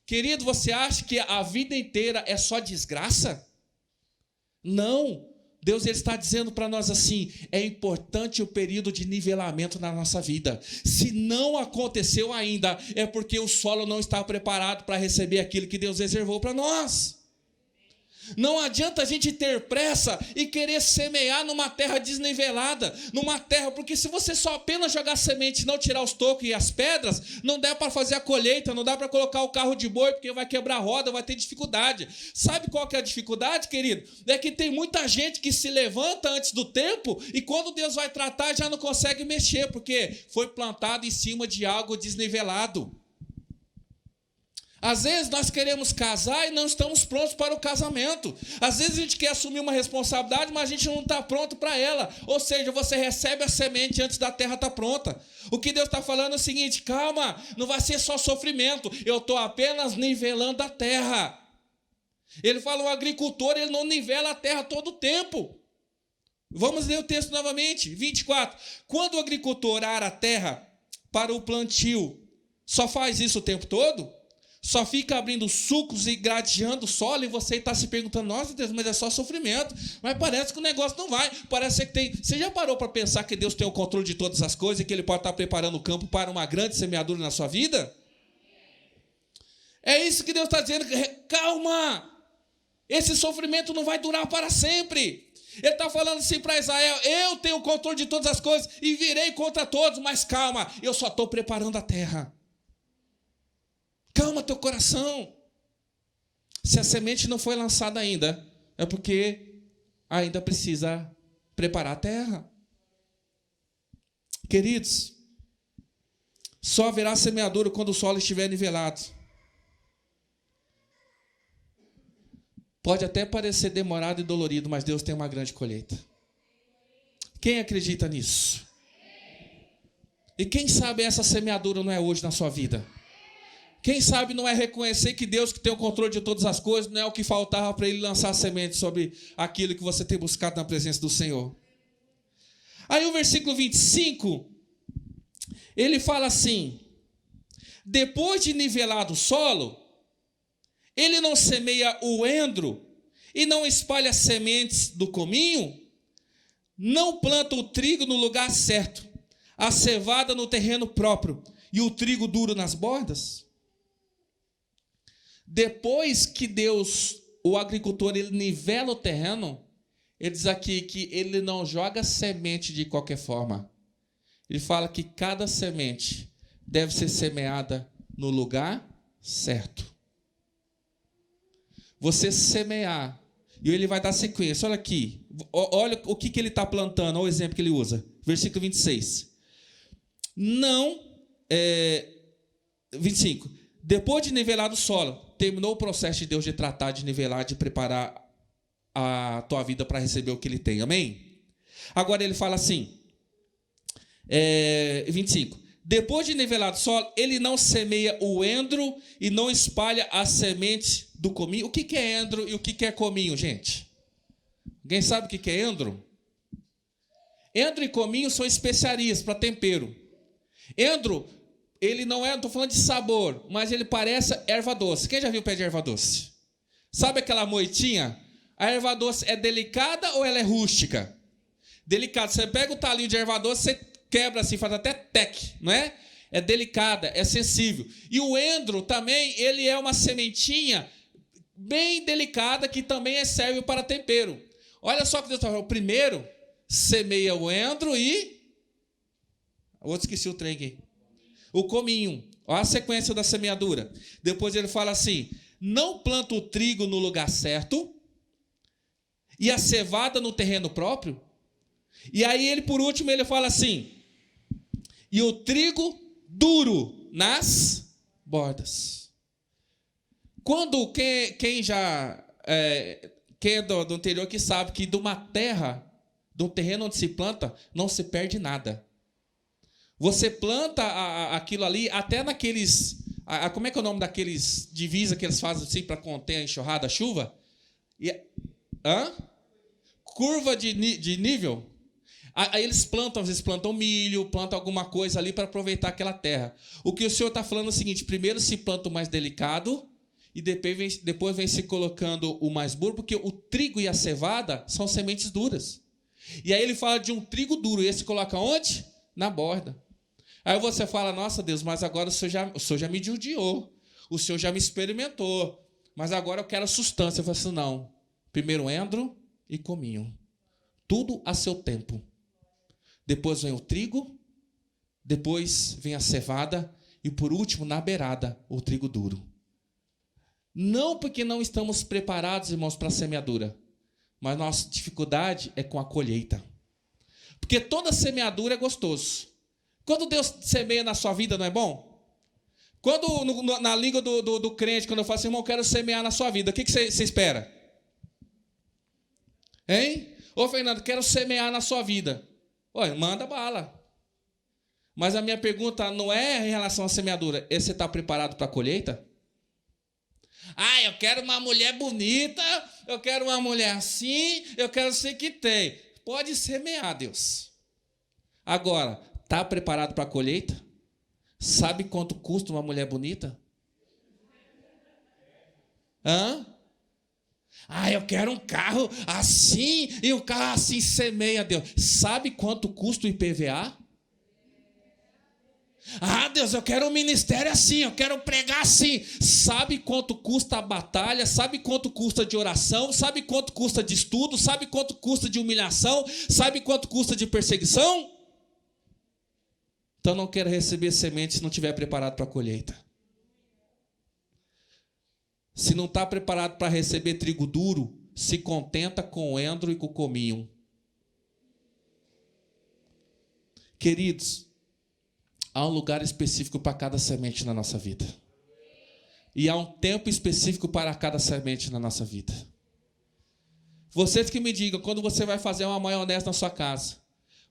Querido, você acha que a vida inteira é só desgraça? Não. Deus ele está dizendo para nós assim, é importante o período de nivelamento na nossa vida. Se não aconteceu ainda, é porque o solo não está preparado para receber aquilo que Deus reservou para nós. Não adianta a gente ter pressa e querer semear numa terra desnivelada, numa terra, porque se você só apenas jogar semente e não tirar os tocos e as pedras, não dá para fazer a colheita, não dá para colocar o carro de boi, porque vai quebrar a roda, vai ter dificuldade. Sabe qual que é a dificuldade, querido? É que tem muita gente que se levanta antes do tempo e quando Deus vai tratar já não consegue mexer, porque foi plantado em cima de algo desnivelado. Às vezes nós queremos casar e não estamos prontos para o casamento. Às vezes a gente quer assumir uma responsabilidade, mas a gente não está pronto para ela. Ou seja, você recebe a semente antes da terra estar pronta. O que Deus está falando é o seguinte: calma, não vai ser só sofrimento. Eu estou apenas nivelando a terra. Ele fala, o agricultor, ele não nivela a terra todo o tempo. Vamos ler o texto novamente, 24. Quando o agricultor ara a terra para o plantio, só faz isso o tempo todo? Só fica abrindo sucos e gradeando o solo e você está se perguntando, nossa Deus, mas é só sofrimento. Mas parece que o negócio não vai. Parece que tem. Você já parou para pensar que Deus tem o controle de todas as coisas e que Ele pode estar preparando o campo para uma grande semeadura na sua vida? É isso que Deus está dizendo. Calma! Esse sofrimento não vai durar para sempre. Ele está falando assim para Israel, eu tenho o controle de todas as coisas e virei contra todos, mas calma, eu só estou preparando a terra. Calma teu coração. Se a semente não foi lançada ainda, é porque ainda precisa preparar a terra. Queridos, só haverá semeadura quando o solo estiver nivelado. Pode até parecer demorado e dolorido, mas Deus tem uma grande colheita. Quem acredita nisso? E quem sabe essa semeadura não é hoje na sua vida? Quem sabe não é reconhecer que Deus, que tem o controle de todas as coisas, não é o que faltava para Ele lançar a semente sobre aquilo que você tem buscado na presença do Senhor. Aí o versículo 25, ele fala assim, depois de nivelado o solo, ele não semeia o endro e não espalha sementes do cominho, não planta o trigo no lugar certo, a cevada no terreno próprio e o trigo duro nas bordas? Depois que Deus, o agricultor, ele nivela o terreno, ele diz aqui que ele não joga semente de qualquer forma. Ele fala que cada semente deve ser semeada no lugar certo. Você semear, e ele vai dar sequência. Olha aqui, olha o que ele está plantando, olha o exemplo que ele usa. Versículo 26. 25. Depois de nivelado o solo, terminou o processo de Deus de tratar, de nivelar, de preparar a tua vida para receber o que Ele tem. Amém? Agora ele fala assim, 25. Depois de nivelado o solo, ele não semeia o endro e não espalha a semente do cominho. O que é endro e o que é cominho, gente? Alguém sabe o que é endro? Endro e cominho são especiarias para tempero. Endro, ele não estou falando de sabor, mas ele parece erva doce. Quem já viu pé de erva doce? Sabe aquela moitinha? A erva doce é delicada ou ela é rústica? Delicada. Você pega o talinho de erva doce, você quebra assim, faz até tec, não é? É delicada, é sensível. E o endro também, ele é uma sementinha bem delicada que também serve para tempero. Olha só o que Deus está falando. Primeiro, semeia o endro e... O outro esqueci o trem aqui. O cominho. Olha a sequência da semeadura. Depois ele fala assim, não planta o trigo no lugar certo e a cevada no terreno próprio. E aí ele, por último, ele fala assim, e o trigo duro nas bordas. Quando quem é do interior que sabe que de uma terra, de um terreno onde se planta, não se perde nada. Você planta aquilo ali, até naqueles... como é que é o nome daqueles divisas que eles fazem assim para conter a enxurrada, a chuva? Curva de nível. Aí eles plantam, às vezes plantam milho, plantam alguma coisa ali para aproveitar aquela terra. O que o Senhor está falando é o seguinte, primeiro se planta o mais delicado e depois vem se colocando o mais duro, porque o trigo e a cevada são sementes duras. E aí ele fala de um trigo duro, e esse coloca onde? Na borda. Aí você fala, nossa Deus, mas agora o Senhor já me judiou, o Senhor já me experimentou, mas agora eu quero sustância. Eu falo assim, não, Primeiro endro e cominho. Tudo a seu tempo. Depois vem o trigo, depois vem a cevada e por último, na beirada, o trigo duro. Não porque não estamos preparados, irmãos, para a semeadura, mas nossa dificuldade é com a colheita. Porque toda semeadura é gostoso. Quando Deus semeia na sua vida, não é bom? Quando na língua do crente, quando eu falo assim, irmão, eu quero semear na sua vida, o que você espera? Hein? Ô, Fernando, quero semear na sua vida. Olha, manda bala. Mas a minha pergunta não é em relação à semeadura. Você está preparado para a colheita? Ah, eu quero uma mulher bonita, eu quero uma mulher assim, eu quero ser que tem. Pode semear, Deus. Agora, está preparado para a colheita? Sabe quanto custa uma mulher bonita? Hã? Ah, eu quero um carro assim, e o carro assim semeia, Deus. Sabe quanto custa o IPVA? Ah, Deus, eu quero um ministério assim, eu quero pregar assim. Sabe quanto custa a batalha? Sabe quanto custa de oração? Sabe quanto custa de estudo? Sabe quanto custa de humilhação? Sabe quanto custa de perseguição? Então não quero receber semente se não estiver preparado para a colheita. Se não está preparado para receber trigo duro, se contenta com o endro e com o cominho. Queridos, há um lugar específico para cada semente na nossa vida. E há um tempo específico para cada semente na nossa vida. Vocês que me digam, quando você vai fazer uma maionese na sua casa,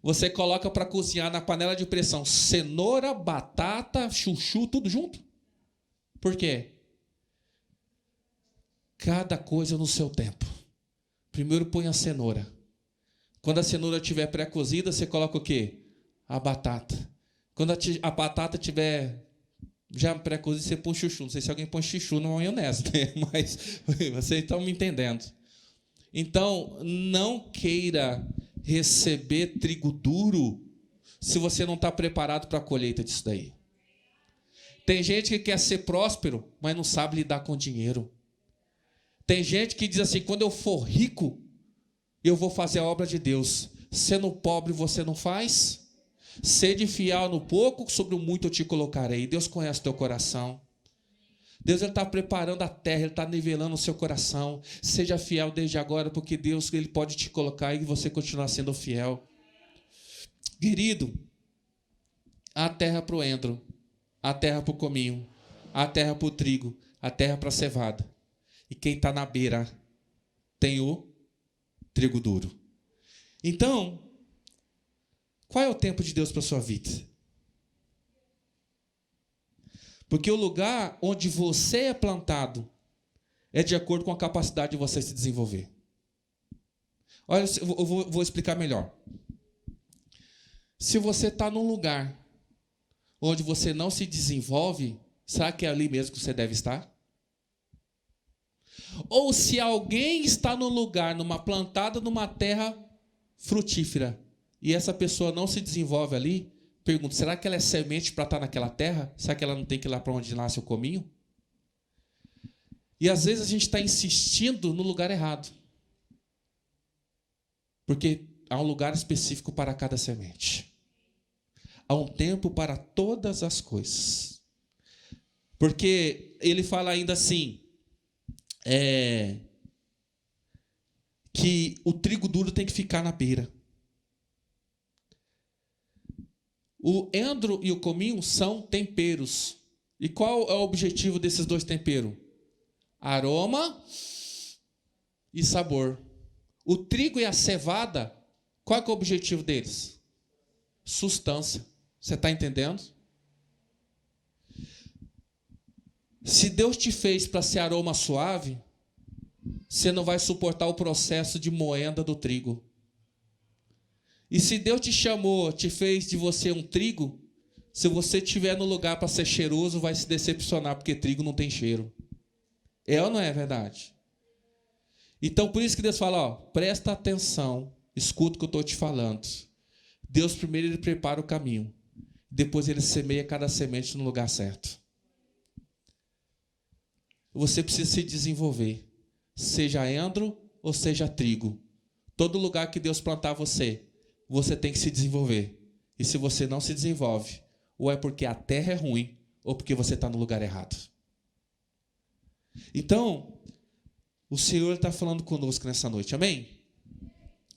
você coloca para cozinhar na panela de pressão cenoura, batata, chuchu, tudo junto? Por quê? Cada coisa no seu tempo. Primeiro põe a cenoura. Quando a cenoura estiver pré-cozida, você coloca o quê? A batata. Quando a batata estiver já pré-cozida, você põe chuchu. Não sei se alguém põe chuchu na maionese, né? Mas vocês estão me entendendo. Então, não queira receber trigo duro se você não está preparado para a colheita disso daí. Tem gente que quer ser próspero, mas não sabe lidar com dinheiro. Tem gente que diz assim, quando eu for rico, eu vou fazer a obra de Deus. Sendo pobre, você não faz? Sede fiel no pouco, sobre o muito eu te colocarei. Deus conhece o teu coração. Deus está preparando a terra, Ele está nivelando o seu coração. Seja fiel desde agora, porque Deus Ele pode te colocar e você continuar sendo fiel. Querido, a terra para o endro, a terra para o cominho, a terra para o trigo, a terra para a cevada. E quem está na beira tem o trigo duro. Então, qual é o tempo de Deus para a sua vida? Porque o lugar onde você é plantado é de acordo com a capacidade de você se desenvolver. Olha, eu vou explicar melhor. Se você está num lugar onde você não se desenvolve, será que é ali mesmo que você deve estar? Ou se alguém está num lugar, plantada numa terra frutífera, e essa pessoa não se desenvolve ali, pergunto, será que ela é semente para estar naquela terra? Será que ela não tem que ir lá para onde nasce o cominho? E às vezes a gente está insistindo no lugar errado. Porque há um lugar específico para cada semente. Há um tempo para todas as coisas. Porque ele fala ainda assim, que o trigo duro tem que ficar na beira. O endro e o cominho são temperos. E qual é o objetivo desses dois temperos? Aroma e sabor. O trigo e a cevada, qual é o objetivo deles? Sustância. Você está entendendo? Se Deus te fez para ser aroma suave, você não vai suportar o processo de moenda do trigo. E se Deus te chamou, te fez de você um trigo, se você estiver no lugar para ser cheiroso, vai se decepcionar, porque trigo não tem cheiro. É ou não é verdade? Então, por isso que Deus fala, presta atenção, escuta o que eu estou te falando. Deus primeiro Ele prepara o caminho, depois Ele semeia cada semente no lugar certo. Você precisa se desenvolver, seja endro ou seja trigo. Todo lugar que Deus plantar você, você tem que se desenvolver. E se você não se desenvolve, ou é porque a terra é ruim, ou porque você está no lugar errado. Então, o Senhor está falando conosco nessa noite, amém?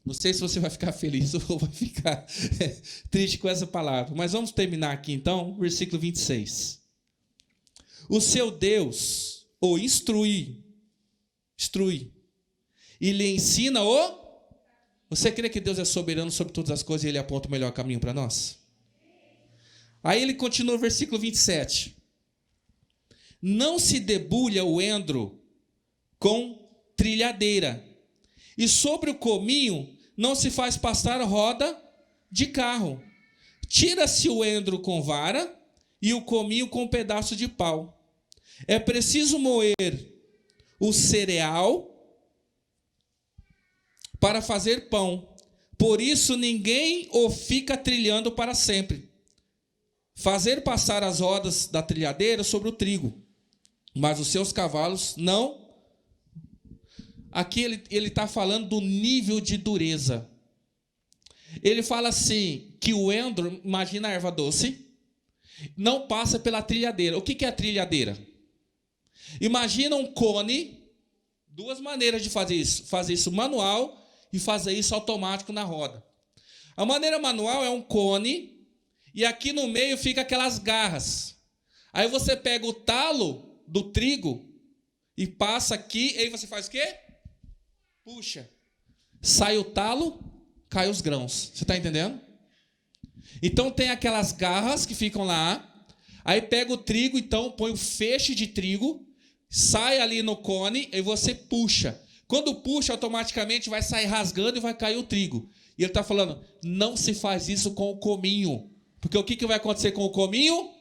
Não sei se você vai ficar feliz ou vai ficar triste com essa palavra, mas vamos terminar aqui então, versículo 26. O seu Deus o instrui, e lhe ensina o... Você crê que Deus é soberano sobre todas as coisas e Ele aponta o melhor caminho para nós? Aí ele continua o versículo 27. Não se debulha o endro com trilhadeira, e sobre o cominho não se faz passar roda de carro. Tira-se o endro com vara e o cominho com pedaço de pau. É preciso moer o cereal para fazer pão. Por isso ninguém o fica trilhando para sempre. Fazer passar as rodas da trilhadeira sobre o trigo, mas os seus cavalos não. Aqui ele está falando do nível de dureza. Ele fala assim, que o endro, imagina a erva doce, não passa pela trilhadeira. O que é a trilhadeira? Imagina um cone, duas maneiras de fazer isso. Fazer isso manual e fazer isso automático na roda. A maneira manual é um cone, e aqui no meio fica aquelas garras. Aí você pega o talo do trigo e passa aqui, e aí você faz o quê? Puxa. Sai o talo, cai os grãos. Você está entendendo? Então tem aquelas garras que ficam lá. Aí pega o trigo, então põe o feixe de trigo, sai ali no cone e você puxa. Quando puxa, automaticamente vai sair rasgando e vai cair o trigo. E ele está falando, não se faz isso com o cominho. Porque o que vai acontecer com o cominho?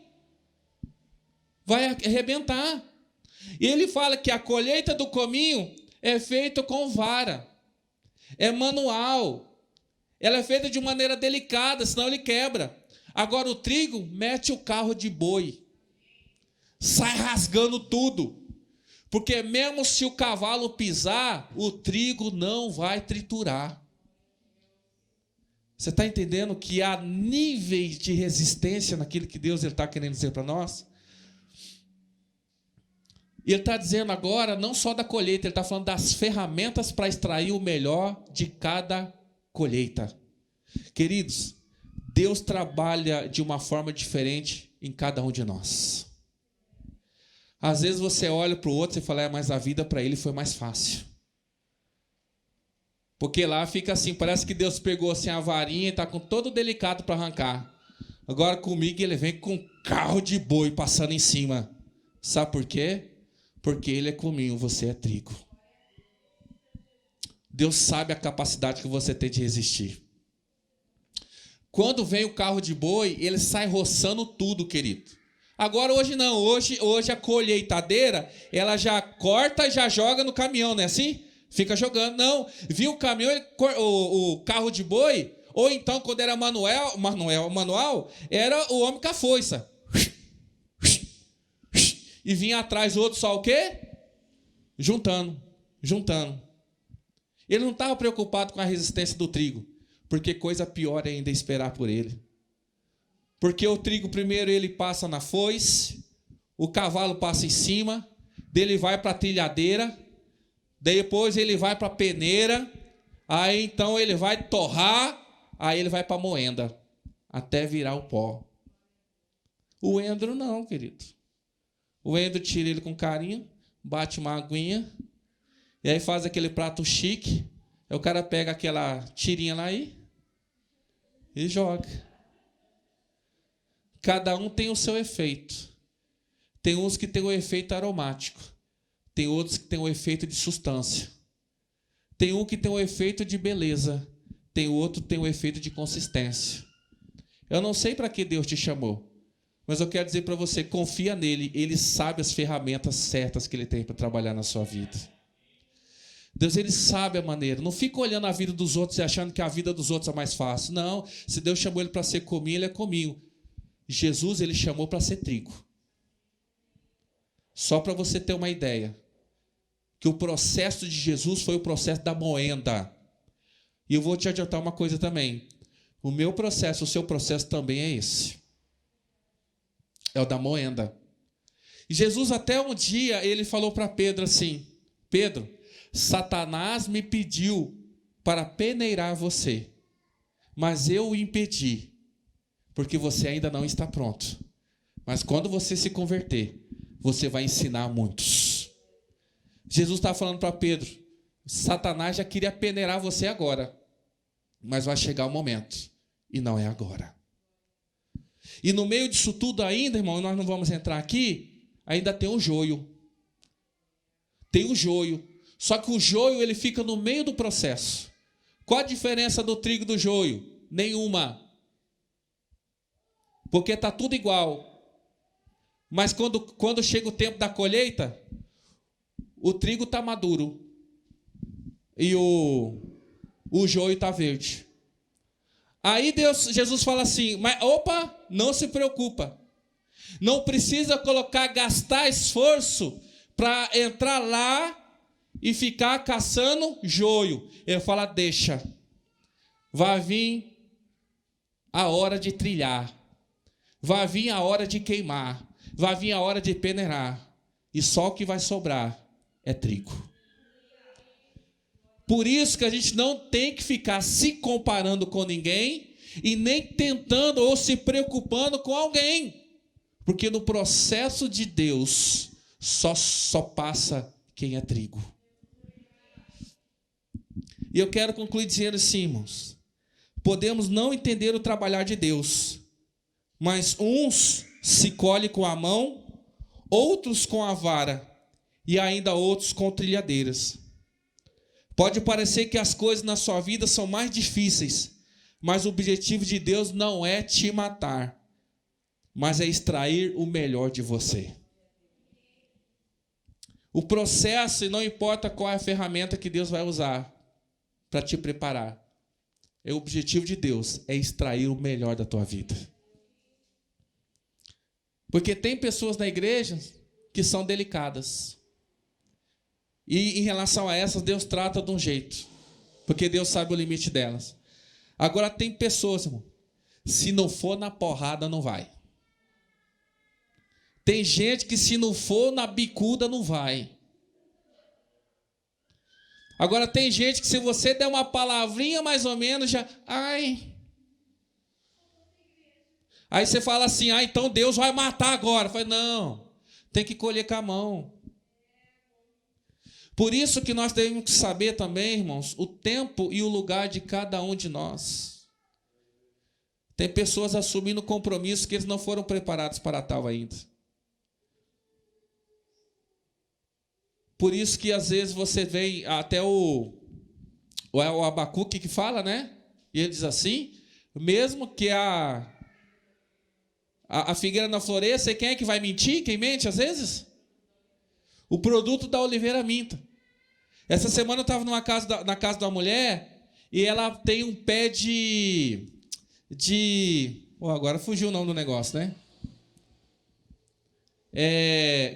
Vai arrebentar. E ele fala que a colheita do cominho é feita com vara. É manual. Ela é feita de maneira delicada, senão ele quebra. Agora o trigo, mete o carro de boi. Sai rasgando tudo. Porque mesmo se o cavalo pisar, o trigo não vai triturar. Você está entendendo que há níveis de resistência naquilo que Deus está querendo dizer para nós? E ele está dizendo agora, não só da colheita, ele está falando das ferramentas para extrair o melhor de cada colheita. Queridos, Deus trabalha de uma forma diferente em cada um de nós. Às vezes você olha para o outro e fala, mas a vida para ele foi mais fácil. Porque lá fica assim, parece que Deus pegou assim a varinha e está com todo delicado para arrancar. Agora comigo ele vem com um carro de boi passando em cima. Sabe por quê? Porque ele é cominho, você é trigo. Deus sabe a capacidade que você tem de resistir. Quando vem o carro de boi, ele sai roçando tudo, querido. Agora hoje não, hoje a colheitadeira, ela já corta e já joga no caminhão, não é assim? Fica jogando, não. Viu o caminhão, o carro de boi, ou então quando era manual, era o homem com a foice. E vinha atrás o outro só o quê? Juntando. Ele não estava preocupado com a resistência do trigo, porque coisa pior ainda é esperar por ele. Porque o trigo primeiro ele passa na foice, o cavalo passa em cima, dele vai para a trilhadeira, depois ele vai para a peneira, aí então ele vai torrar, aí ele vai para a moenda, até virar o pó. O endro não, querido. O endro tira ele com carinho, bate uma aguinha, e aí faz aquele prato chique, aí o cara pega aquela tirinha lá e joga. Cada um tem o seu efeito. Tem uns que tem o efeito aromático. Tem outros que tem o efeito de substância. Tem um que tem o efeito de beleza. Tem outro que tem o efeito de consistência. Eu não sei para que Deus te chamou, mas eu quero dizer para você, confia nele. Ele sabe as ferramentas certas que ele tem para trabalhar na sua vida. Deus, ele sabe a maneira. Não fica olhando a vida dos outros e achando que a vida dos outros é mais fácil. Não, se Deus chamou ele para ser cominho, ele é cominho. Jesus, ele chamou para ser trigo. Só para você ter uma ideia, que o processo de Jesus foi o processo da moenda. E eu vou te adiantar uma coisa também. O meu processo, o seu processo também é esse. É o da moenda. E Jesus até um dia, ele falou para Pedro assim: Pedro, Satanás me pediu para peneirar você, mas eu o impedi, porque você ainda não está pronto. Mas quando você se converter, você vai ensinar muitos. Jesus está falando para Pedro: Satanás já queria peneirar você agora, mas vai chegar o momento, e não é agora. E no meio disso tudo ainda, irmão, nós não vamos entrar aqui, ainda tem o joio. Tem o joio. Só que o joio, ele fica no meio do processo. Qual a diferença do trigo e do joio? Nenhuma. Porque está tudo igual. Mas quando chega o tempo da colheita, o trigo está maduro e o joio está verde. Aí Jesus fala assim: mas opa, não se preocupa. Não precisa gastar esforço para entrar lá e ficar caçando joio. Ele fala: deixa. Vai vir a hora de trilhar. Vai vir a hora de queimar. Vai vir a hora de peneirar. E só o que vai sobrar é trigo. Por isso que a gente não tem que ficar se comparando com ninguém e nem tentando ou se preocupando com alguém. Porque no processo de Deus só passa quem é trigo. E eu quero concluir dizendo assim, irmãos: podemos não entender o trabalhar de Deus, mas uns se colhem com a mão, outros com a vara e ainda outros com trilhadeiras. Pode parecer que as coisas na sua vida são mais difíceis, mas o objetivo de Deus não é te matar, mas é extrair o melhor de você. O processo, e não importa qual é a ferramenta que Deus vai usar para te preparar, o objetivo de Deus é extrair o melhor da tua vida. Porque tem pessoas na igreja que são delicadas. E em relação a essas, Deus trata de um jeito, porque Deus sabe o limite delas. Agora tem pessoas, irmão, se não for na porrada, não vai. Tem gente que se não for na bicuda, não vai. Agora tem gente que se você der uma palavrinha mais ou menos, já... Ai. Aí você fala assim: então Deus vai matar agora. Fala: não, tem que colher com a mão. Por isso que nós devemos saber também, irmãos, o tempo e o lugar de cada um de nós. Tem pessoas assumindo compromissos que eles não foram preparados para tal ainda. Por isso que às vezes você vem até o Abacuque que fala, né? E ele diz assim: mesmo que a figueira não floresça, e quem é que vai mentir? Quem mente às vezes? O produto da oliveira minta. Essa semana eu estava na casa de uma mulher e ela tem um pé agora fugiu o nome do negócio, né?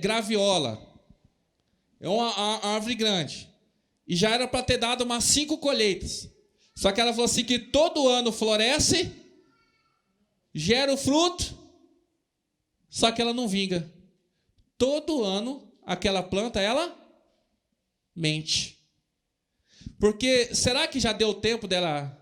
Graviola. É uma árvore grande. E já era para ter dado umas 5 colheitas. Só que ela falou assim que todo ano floresce, gera o fruto, só que ela não vinga. Todo ano aquela planta, ela mente. Porque será que já deu tempo dela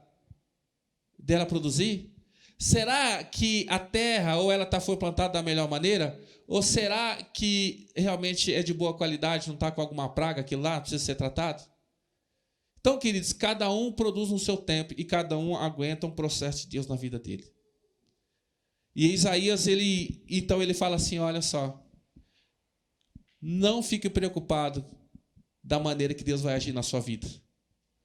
produzir? Será que a terra ou ela foi plantada da melhor maneira? Ou será que realmente é de boa qualidade, não está com alguma praga aquilo lá, precisa ser tratado? Então, queridos, cada um produz no seu tempo e cada um aguenta um processo de Deus na vida dele. E Isaías, ele fala assim: olha só, não fique preocupado da maneira que Deus vai agir na sua vida.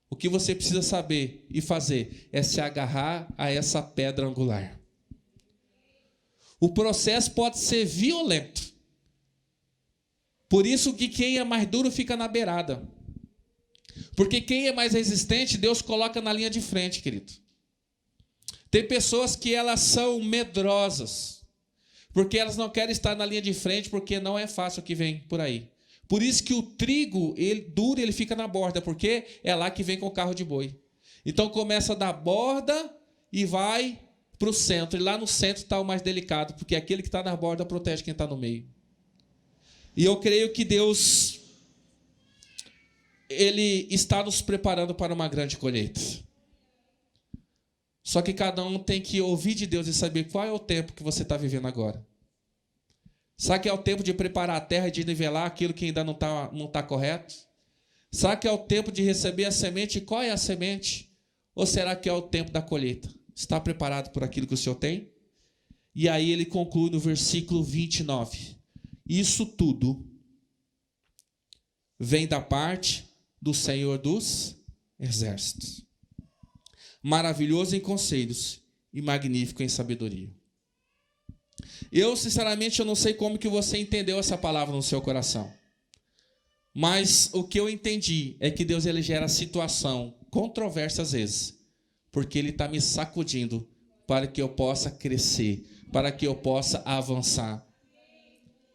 O que você precisa saber e fazer é se agarrar a essa pedra angular. O processo pode ser violento. Por isso que quem é mais duro fica na beirada. Porque quem é mais resistente, Deus coloca na linha de frente, querido. Tem pessoas que elas são medrosas, porque elas não querem estar na linha de frente, porque não é fácil o que vem por aí. Por isso que o trigo, ele duro, ele fica na borda, porque é lá que vem com o carro de boi. Então começa da borda e vai para o centro. E lá no centro está o mais delicado, porque aquele que está na borda protege quem está no meio. E eu creio que Deus, Ele está nos preparando para uma grande colheita. Só que cada um tem que ouvir de Deus e saber qual é o tempo que você está vivendo agora. Será que é o tempo de preparar a terra e de nivelar aquilo que ainda não tá correto? Será que é o tempo de receber a semente? E qual é a semente? Ou será que é o tempo da colheita? Está preparado por aquilo que o Senhor tem? E aí ele conclui no versículo 29. Isso tudo vem da parte do Senhor dos Exércitos. Maravilhoso em conselhos e magnífico em sabedoria. Eu, sinceramente, eu não sei como que você entendeu essa palavra no seu coração. Mas o que eu entendi é que Deus, ele gera situação controversa às vezes, porque Ele está me sacudindo para que eu possa crescer, para que eu possa avançar.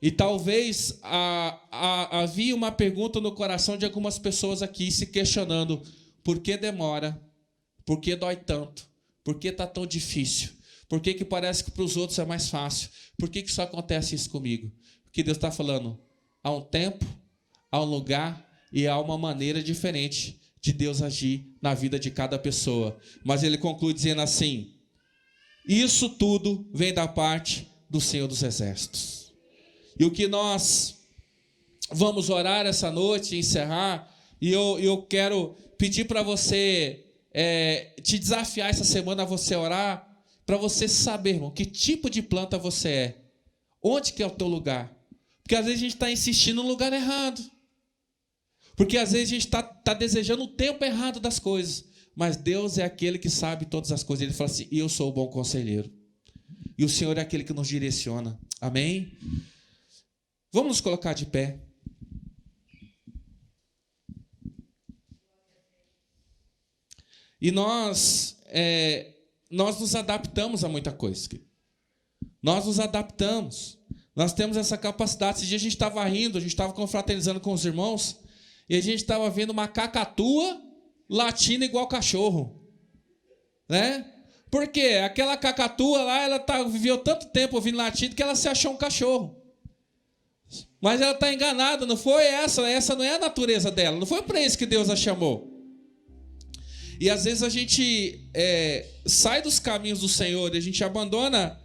E talvez havia uma pergunta no coração de algumas pessoas aqui se questionando: por que demora? Por que dói tanto? Por que está tão difícil? Por que parece que para os outros é mais fácil? Por que só acontece isso comigo? Porque Deus está falando, há um tempo, há um lugar e há uma maneira diferente de Deus agir na vida de cada pessoa. Mas Ele conclui dizendo assim: isso tudo vem da parte do Senhor dos Exércitos. E o que nós vamos orar essa noite, encerrar, e eu quero pedir para você, te desafiar essa semana a você orar, para você saber, irmão, que tipo de planta você é. Onde que é o teu lugar? Porque às vezes a gente está insistindo no lugar errado. Porque às vezes a gente está desejando o tempo errado das coisas. Mas Deus é aquele que sabe todas as coisas. Ele fala assim: eu sou o bom conselheiro. E o Senhor é aquele que nos direciona. Amém? Vamos nos colocar de pé. E nós nos adaptamos a muita coisa. Nós nos adaptamos. Nós temos essa capacidade. Esse dia a gente estava rindo, a gente estava confraternizando com os irmãos, e a gente estava vendo uma cacatua latindo igual cachorro. Né? Por quê? Aquela cacatua lá, ela viveu tanto tempo ouvindo latido que ela se achou um cachorro. Mas ela está enganada, não foi essa não é a natureza dela, não foi para isso que Deus a chamou. E às vezes a gente sai dos caminhos do Senhor, e a gente abandona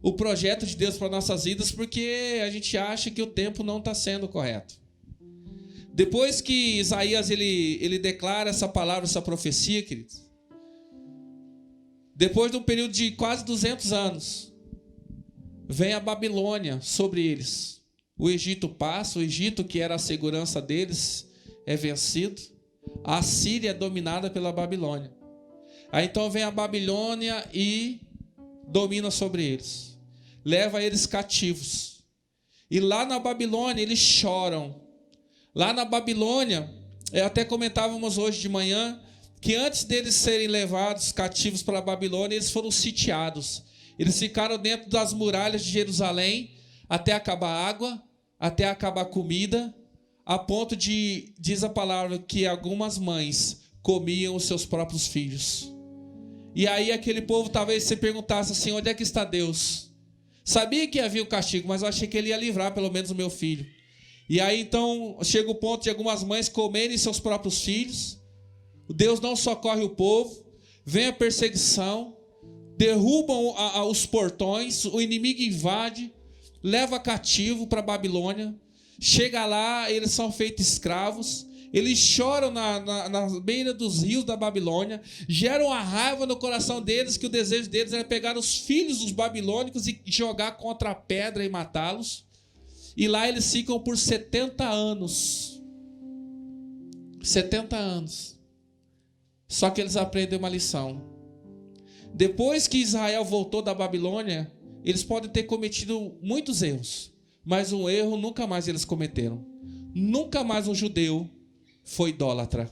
o projeto de Deus para nossas vidas porque a gente acha que o tempo não está sendo correto. Depois que Isaías ele declara essa palavra, essa profecia, queridos, depois de um período de quase 200 anos, vem a Babilônia sobre eles. O Egito passa, o Egito, que era a segurança deles, é vencido. A Síria é dominada pela Babilônia. Aí então vem a Babilônia e domina sobre eles. Leva eles cativos. E lá na Babilônia eles choram. Lá na Babilônia, até comentávamos hoje de manhã, que antes deles serem levados cativos para a Babilônia, eles foram sitiados. Eles ficaram dentro das muralhas de Jerusalém até acabar a água, até acabar a comida, a ponto de, diz a palavra, que algumas mães comiam os seus próprios filhos. E aí aquele povo talvez se perguntasse assim: onde é que está Deus? Sabia que havia o castigo, mas eu achei que Ele ia livrar pelo menos o meu filho. E aí então chega o ponto de algumas mães comerem seus próprios filhos. Deus não socorre o povo, vem a perseguição, derrubam os portões, o inimigo invade, leva cativo para a Babilônia. Chega lá, eles são feitos escravos, eles choram na beira dos rios da Babilônia, geram a raiva no coração deles, que o desejo deles era pegar os filhos dos babilônicos e jogar contra a pedra e matá-los. E lá eles ficam por 70 anos. 70 anos. Só que eles aprendem uma lição. Depois que Israel voltou da Babilônia, eles podem ter cometido muitos erros, mas um erro nunca mais eles cometeram. Nunca mais um judeu foi idólatra.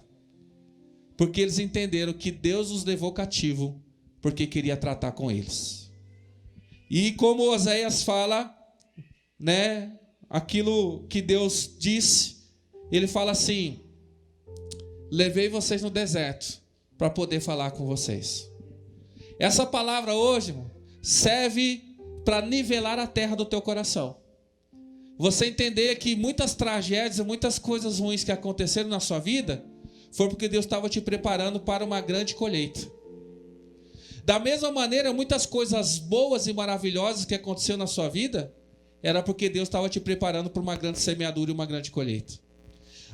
Porque eles entenderam que Deus os levou cativo porque queria tratar com eles. E como Oséias fala, né, aquilo que Deus disse Ele fala assim: levei vocês no deserto para poder falar com vocês. Essa palavra hoje, irmão, serve para nivelar a terra do teu coração. Você entender que muitas tragédias e muitas coisas ruins que aconteceram na sua vida foi porque Deus estava te preparando para uma grande colheita. Da mesma maneira, muitas coisas boas e maravilhosas que aconteceram na sua vida era porque Deus estava te preparando para uma grande semeadura e uma grande colheita.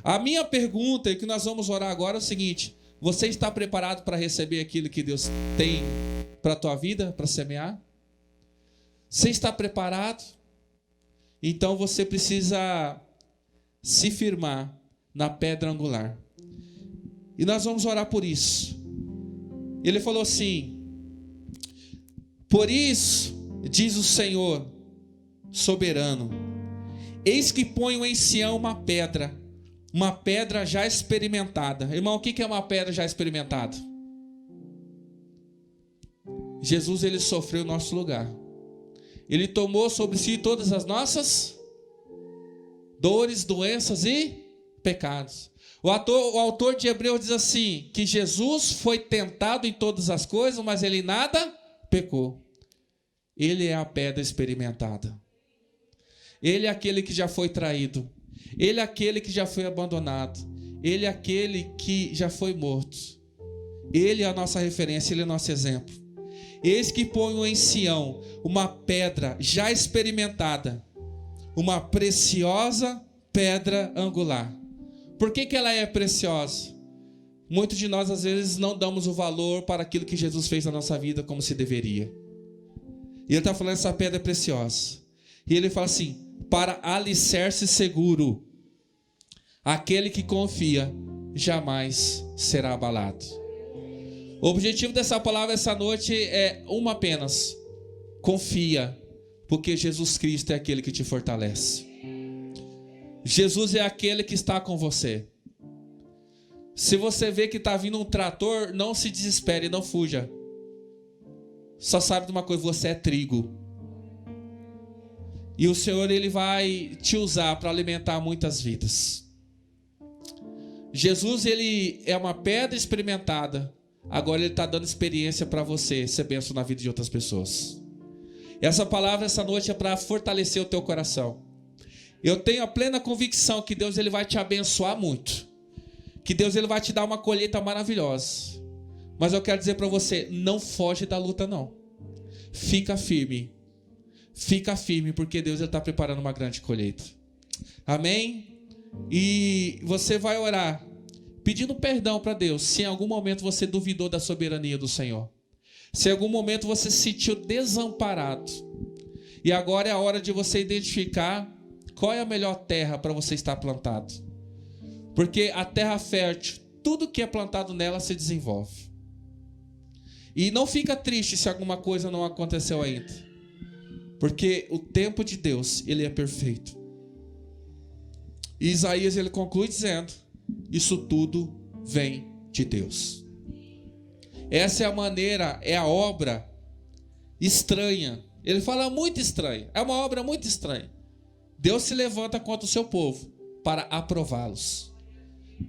A minha pergunta, e que nós vamos orar agora, é o seguinte: você está preparado para receber aquilo que Deus tem para a tua vida, para semear? Você está preparado? Então você precisa se firmar na pedra angular. E nós vamos orar por isso. Ele falou assim: por isso, diz o Senhor soberano, eis que ponho em Sião uma pedra já experimentada. Irmão, o que é uma pedra já experimentada? Jesus, ele sofreu o nosso lugar. Ele tomou sobre si todas as nossas dores, doenças e pecados. O autor de Hebreus diz assim, que Jesus foi tentado em todas as coisas, mas ele nada pecou. Ele é a pedra experimentada. Ele é aquele que já foi traído. Ele é aquele que já foi abandonado. Ele é aquele que já foi morto. Ele é a nossa referência, ele é o nosso exemplo. Eis que ponho em Sião uma pedra já experimentada, uma preciosa pedra angular. Por que ela é preciosa? Muitos de nós às vezes não damos o valor para aquilo que Jesus fez na nossa vida como se deveria. E ele está falando essa pedra é preciosa. E ele fala assim: para alicerce seguro, aquele que confia jamais será abalado. O objetivo dessa palavra essa noite é uma apenas: confia, porque Jesus Cristo é aquele que te fortalece. Jesus é aquele que está com você. Se você vê que está vindo um trator, não se desespere, não fuja. Só sabe de uma coisa: você é trigo. E o Senhor, ele vai te usar para alimentar muitas vidas. Jesus, ele é uma pedra experimentada. Agora ele está dando experiência para você ser bênção na vida de outras pessoas. Essa palavra essa noite é para fortalecer o teu coração. Eu tenho a plena convicção que Deus, ele vai te abençoar muito. Que Deus, ele vai te dar uma colheita maravilhosa. Mas eu quero dizer para você: não foge da luta não. Fica firme. Fica firme, porque Deus está preparando uma grande colheita. Amém? E você vai orar pedindo perdão para Deus, se em algum momento você duvidou da soberania do Senhor. Se em algum momento você se sentiu desamparado. E agora é a hora de você identificar qual é a melhor terra para você estar plantado. Porque a terra fértil, tudo que é plantado nela se desenvolve. E não fica triste se alguma coisa não aconteceu ainda. Porque o tempo de Deus, ele é perfeito. E Isaías, ele conclui dizendo: isso tudo vem de Deus. Essa é a maneira, é a obra estranha. Ele fala muito estranha. É uma obra muito estranha. Deus se levanta contra o seu povo para aprová-los.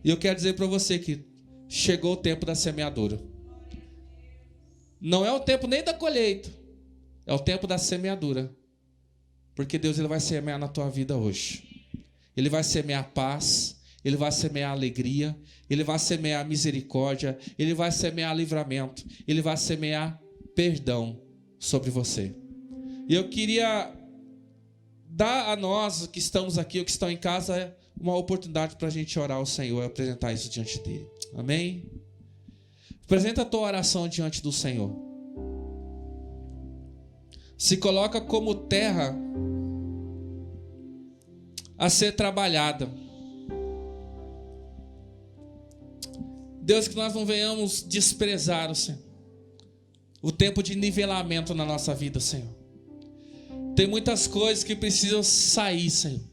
E eu quero dizer para você que chegou o tempo da semeadura. Não é o tempo nem da colheita. É o tempo da semeadura. Porque Deus, ele vai semear na tua vida hoje. Ele vai semear paz. Ele vai semear alegria. Ele vai semear misericórdia. Ele vai semear livramento. Ele vai semear perdão sobre você. E eu queria dar a nós que estamos aqui ou que estão em casa uma oportunidade para a gente orar ao Senhor e apresentar isso diante dele. Amém? Apresenta a tua oração diante do Senhor. Se coloca como terra a ser trabalhada. Deus, que nós não venhamos desprezar o Senhor. O tempo de nivelamento na nossa vida, Senhor. Tem muitas coisas que precisam sair, Senhor.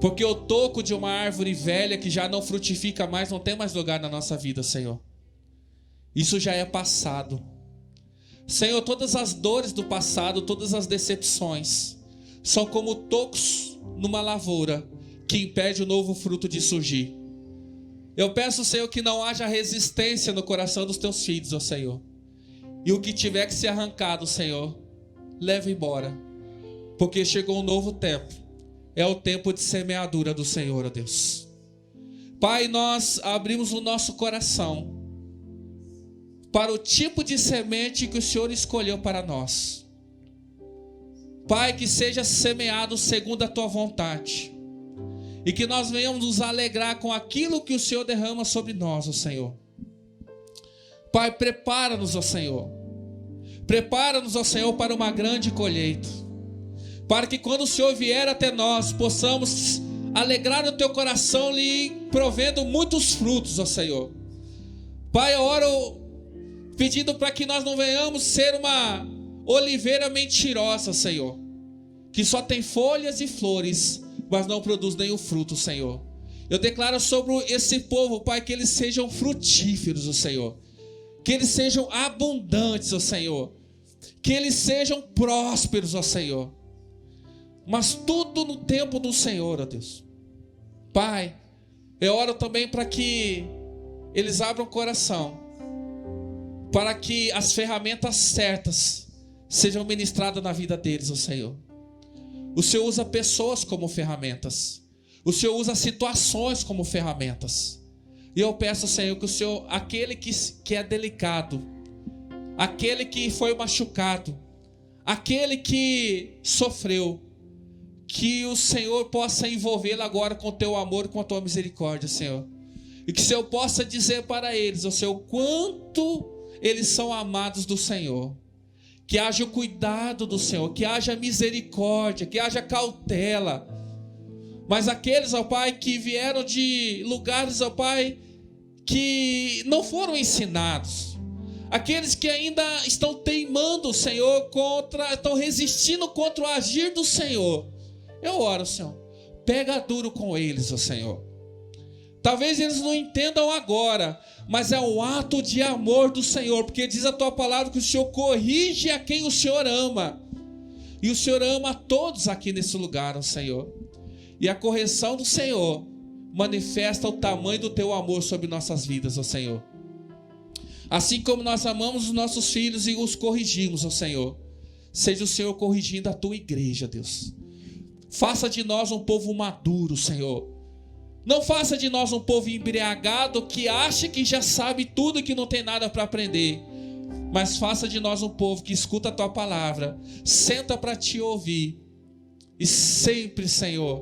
Porque o toco de uma árvore velha que já não frutifica mais, não tem mais lugar na nossa vida, Senhor. Isso já é passado. Senhor, todas as dores do passado, todas as decepções, são como tocos numa lavoura que impede o novo fruto de surgir. Eu peço, Senhor, que não haja resistência no coração dos teus filhos, ó Senhor. E o que tiver que ser arrancado, Senhor, leve embora. Porque chegou um novo tempo. É o tempo de semeadura do Senhor, ó Deus. Pai, nós abrimos o nosso coração para o tipo de semente que o Senhor escolheu para nós. Pai, que seja semeado segundo a tua vontade. E que nós venhamos nos alegrar com aquilo que o Senhor derrama sobre nós, ó Senhor. Pai, prepara-nos, ó Senhor. Prepara-nos, ó Senhor, para uma grande colheita. Para que quando o Senhor vier até nós, possamos alegrar o teu coração lhe provendo muitos frutos, ó Senhor. Pai, eu oro pedindo para que nós não venhamos ser uma oliveira mentirosa, Senhor. Que só tem folhas e flores, mas não produz nenhum fruto, Senhor. Eu declaro sobre esse povo, Pai, que eles sejam frutíferos, ó Senhor. Que eles sejam abundantes, ó Senhor. Que eles sejam prósperos, ó Senhor. Mas tudo no tempo do Senhor, ó Deus. Pai, eu oro também para que eles abram o coração, para que as ferramentas certas sejam ministradas na vida deles, ó Senhor. O Senhor usa pessoas como ferramentas. O Senhor usa situações como ferramentas. E eu peço, Senhor, que o Senhor, aquele que é delicado, aquele que foi machucado, aquele que sofreu, que o Senhor possa envolvê-lo agora com o teu amor e com a tua misericórdia, Senhor. E que o Senhor possa dizer para eles, ó Senhor, quanto eles são amados do Senhor. Que haja o cuidado do Senhor, que haja misericórdia, que haja cautela. Mas aqueles, ó Pai, que vieram de lugares, ó Pai, que não foram ensinados, aqueles que ainda estão teimando, Senhor, estão resistindo contra o agir do Senhor, eu oro, Senhor, pega duro com eles, ó Senhor. Talvez eles não entendam agora, mas é um ato de amor do Senhor, porque diz a tua palavra que o Senhor corrige a quem o Senhor ama, e o Senhor ama a todos aqui nesse lugar, ó Senhor. E a correção do Senhor manifesta o tamanho do teu amor sobre nossas vidas, ó Senhor. Assim como nós amamos os nossos filhos e os corrigimos, ó Senhor, seja o Senhor corrigindo a tua igreja, Deus. Faça de nós um povo maduro, Senhor. Não faça de nós um povo embriagado que acha que já sabe tudo e que não tem nada para aprender. Mas faça de nós um povo que escuta a tua palavra, senta para te ouvir e sempre, Senhor,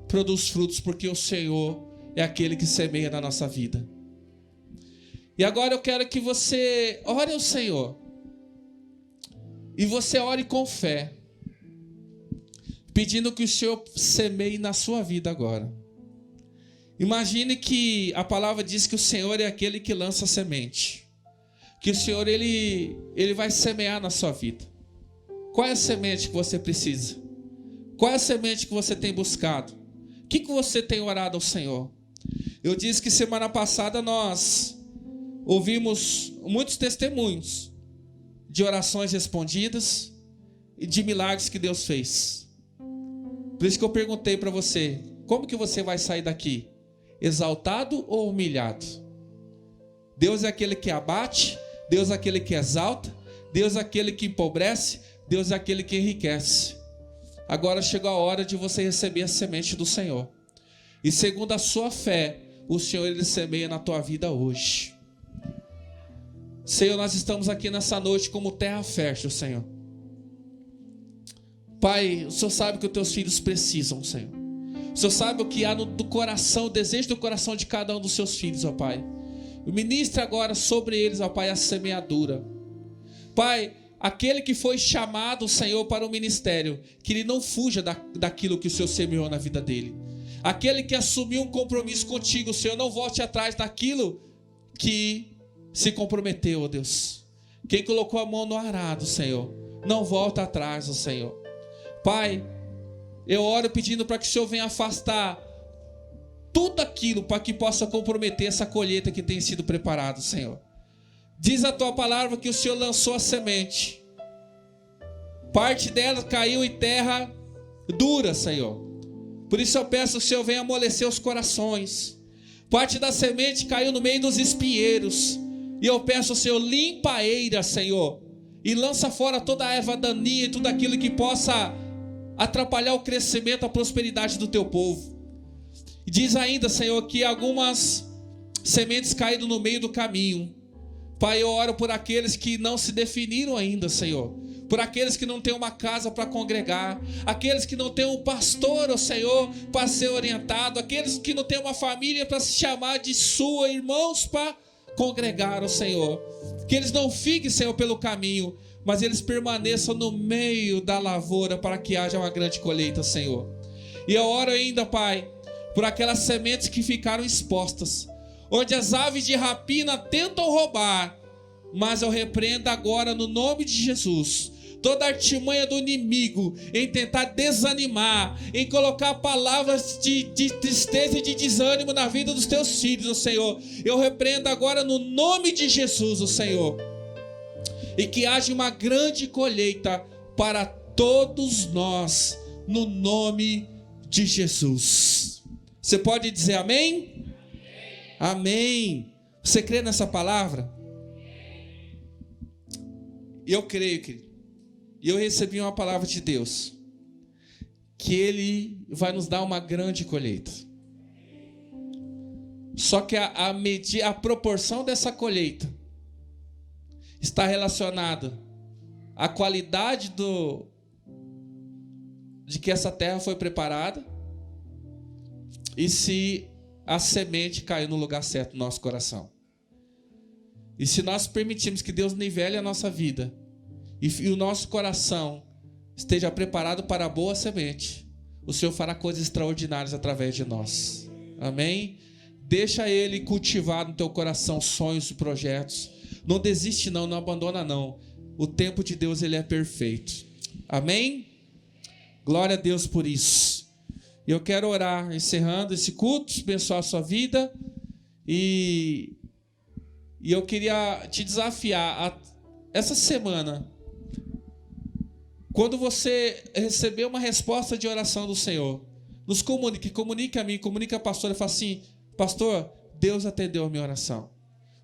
produz frutos, porque o Senhor é aquele que semeia na nossa vida. E agora eu quero que você ore ao Senhor. E você ore com fé, pedindo que o Senhor semeie na sua vida agora. Imagine que a palavra diz que o Senhor é aquele que lança a semente. Que o Senhor, Ele vai semear na sua vida. Qual é a semente que você precisa? Qual é a semente que você tem buscado? O que você tem orado ao Senhor? Eu disse que semana passada nós ouvimos muitos testemunhos de orações respondidas e de milagres que Deus fez. Por isso que eu perguntei para você, como que você vai sair daqui? Exaltado ou humilhado? Deus é aquele que abate, Deus é aquele que exalta, Deus é aquele que empobrece, Deus é aquele que enriquece. Agora chegou a hora de você receber a semente do Senhor. E segundo a sua fé, o Senhor, Ele semeia na tua vida hoje. Senhor, nós estamos aqui nessa noite como terra fértil, Senhor. Pai, o Senhor sabe que os teus filhos precisam, Senhor. O Senhor sabe o que há do coração, o desejo do coração de cada um dos seus filhos, ó Pai. Ministra agora sobre eles, ó Pai, a semeadura. Pai, aquele que foi chamado, Senhor, para o ministério, que ele não fuja daquilo que o Senhor semeou na vida dele. Aquele que assumiu um compromisso contigo, Senhor, não volte atrás daquilo que se comprometeu, ó Deus. Quem colocou a mão no arado, Senhor, não volta atrás, ó Senhor. Pai, eu oro pedindo para que o Senhor venha afastar tudo aquilo para que possa comprometer essa colheita que tem sido preparada, Senhor. Diz a tua palavra que o Senhor lançou a semente. Parte dela caiu em terra dura, Senhor. Por isso eu peço que o Senhor venha amolecer os corações. Parte da semente caiu no meio dos espinheiros. E eu peço, Senhor, limpa a eira, Senhor. E lança fora toda a erva daninha e tudo aquilo que possa atrapalhar o crescimento, a prosperidade do teu povo. E diz ainda, Senhor, que algumas sementes caíram no meio do caminho. Pai, eu oro por aqueles que não se definiram ainda, Senhor. Por aqueles que não têm uma casa para congregar, aqueles que não têm um pastor, ó Senhor, para ser orientado, aqueles que não têm uma família para se chamar de sua, irmãos para congregar, ó Senhor. Que eles não fiquem, Senhor, pelo caminho, mas eles permaneçam no meio da lavoura para que haja uma grande colheita, Senhor. E eu oro ainda, Pai, por aquelas sementes que ficaram expostas, onde as aves de rapina tentam roubar, mas eu repreendo agora no nome de Jesus toda a artimanha do inimigo em tentar desanimar, em colocar palavras de tristeza e de desânimo na vida dos teus filhos, ó Senhor. Eu repreendo agora no nome de Jesus, ó Senhor, e que haja uma grande colheita para todos nós, no nome de Jesus. Você pode dizer amém? Amém. Você crê nessa palavra? Eu creio, querido. E eu recebi uma palavra de Deus, que Ele vai nos dar uma grande colheita. Só que a proporção dessa colheita está relacionada à qualidade de que essa terra foi preparada e se a semente caiu no lugar certo no nosso coração. E se nós permitirmos que Deus nivele a nossa vida e o nosso coração esteja preparado para a boa semente, o Senhor fará coisas extraordinárias através de nós. Amém? Deixa Ele cultivar no teu coração sonhos e projetos. Não desiste não, não abandona não. O tempo de Deus, Ele é perfeito. Amém? Glória a Deus por isso. Eu quero orar, encerrando esse culto, abençoar a sua vida. E eu queria te desafiar essa semana. Quando você receber uma resposta de oração do Senhor, nos comunique a mim, comunique a pastora e fale assim: pastor, Deus atendeu a minha oração.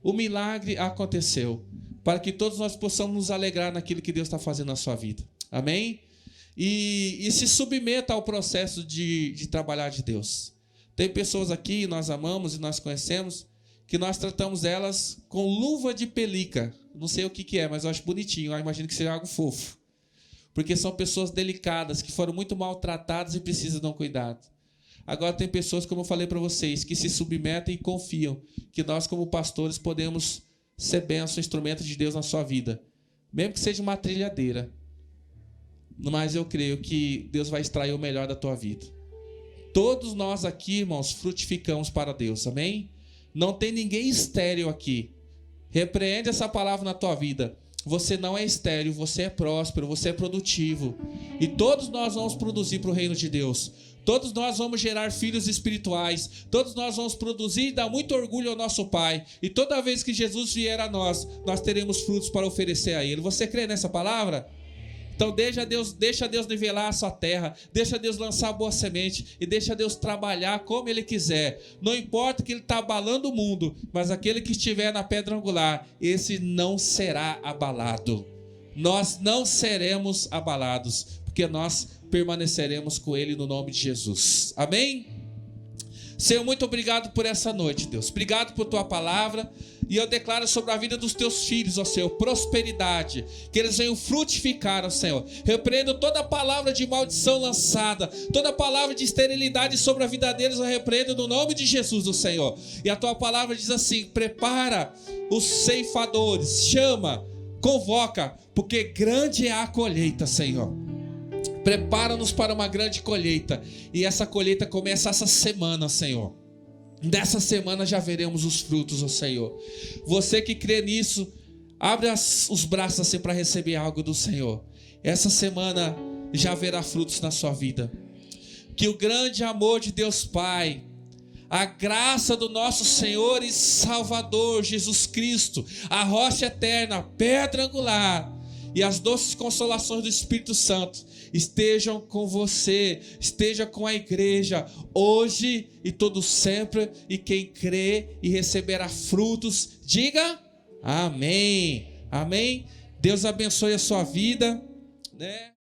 O milagre aconteceu, para que todos nós possamos nos alegrar naquilo que Deus está fazendo na sua vida. Amém? E se submeta ao processo de trabalhar de Deus. Tem pessoas aqui, nós amamos e nós conhecemos, que nós tratamos elas com luva de pelica. Não sei o que é, mas eu acho bonitinho. Eu imagino que seja algo fofo. Porque são pessoas delicadas, que foram muito maltratadas e precisam de um cuidado. Agora tem pessoas, como eu falei para vocês, que se submetem e confiam que nós, como pastores, podemos ser bênção, instrumento de Deus na sua vida. Mesmo que seja uma trilhadeira. Mas eu creio que Deus vai extrair o melhor da tua vida. Todos nós aqui, irmãos, frutificamos para Deus, amém? Não tem ninguém estéril aqui. Repreende essa palavra na tua vida. Você não é estéril, você é próspero, você é produtivo. E todos nós vamos produzir para o reino de Deus. Todos nós vamos gerar filhos espirituais. Todos nós vamos produzir e dar muito orgulho ao nosso Pai. E toda vez que Jesus vier a nós, nós teremos frutos para oferecer a Ele. Você crê nessa palavra? Então deixa Deus nivelar a sua terra, deixa Deus lançar a boa semente e deixa Deus trabalhar como Ele quiser. Não importa que Ele está abalando o mundo, mas aquele que estiver na pedra angular, esse não será abalado. Nós não seremos abalados, porque nós permaneceremos com Ele no nome de Jesus. Amém? Senhor, muito obrigado por essa noite, Deus. Obrigado por Tua palavra. E eu declaro sobre a vida dos Teus filhos, ó Senhor, prosperidade. Que eles venham frutificar, ó Senhor. Repreendo toda palavra de maldição lançada, toda palavra de esterilidade sobre a vida deles, eu repreendo no nome de Jesus, ó Senhor. E a Tua palavra diz assim: prepara os ceifadores, chama, convoca, porque grande é a colheita, Senhor. Prepara-nos para uma grande colheita. E essa colheita começa essa semana, Senhor. Dessa semana já veremos os frutos, ó Senhor. Você que crê nisso, abre os braços assim para receber algo do Senhor. Essa semana já verá frutos na sua vida. Que o grande amor de Deus Pai, a graça do nosso Senhor e Salvador Jesus Cristo, a rocha eterna, pedra angular, e as doces consolações do Espírito Santo estejam com você, esteja com a igreja, hoje e todo sempre, e quem crê e receberá frutos, diga amém, amém. Deus abençoe a sua vida, né?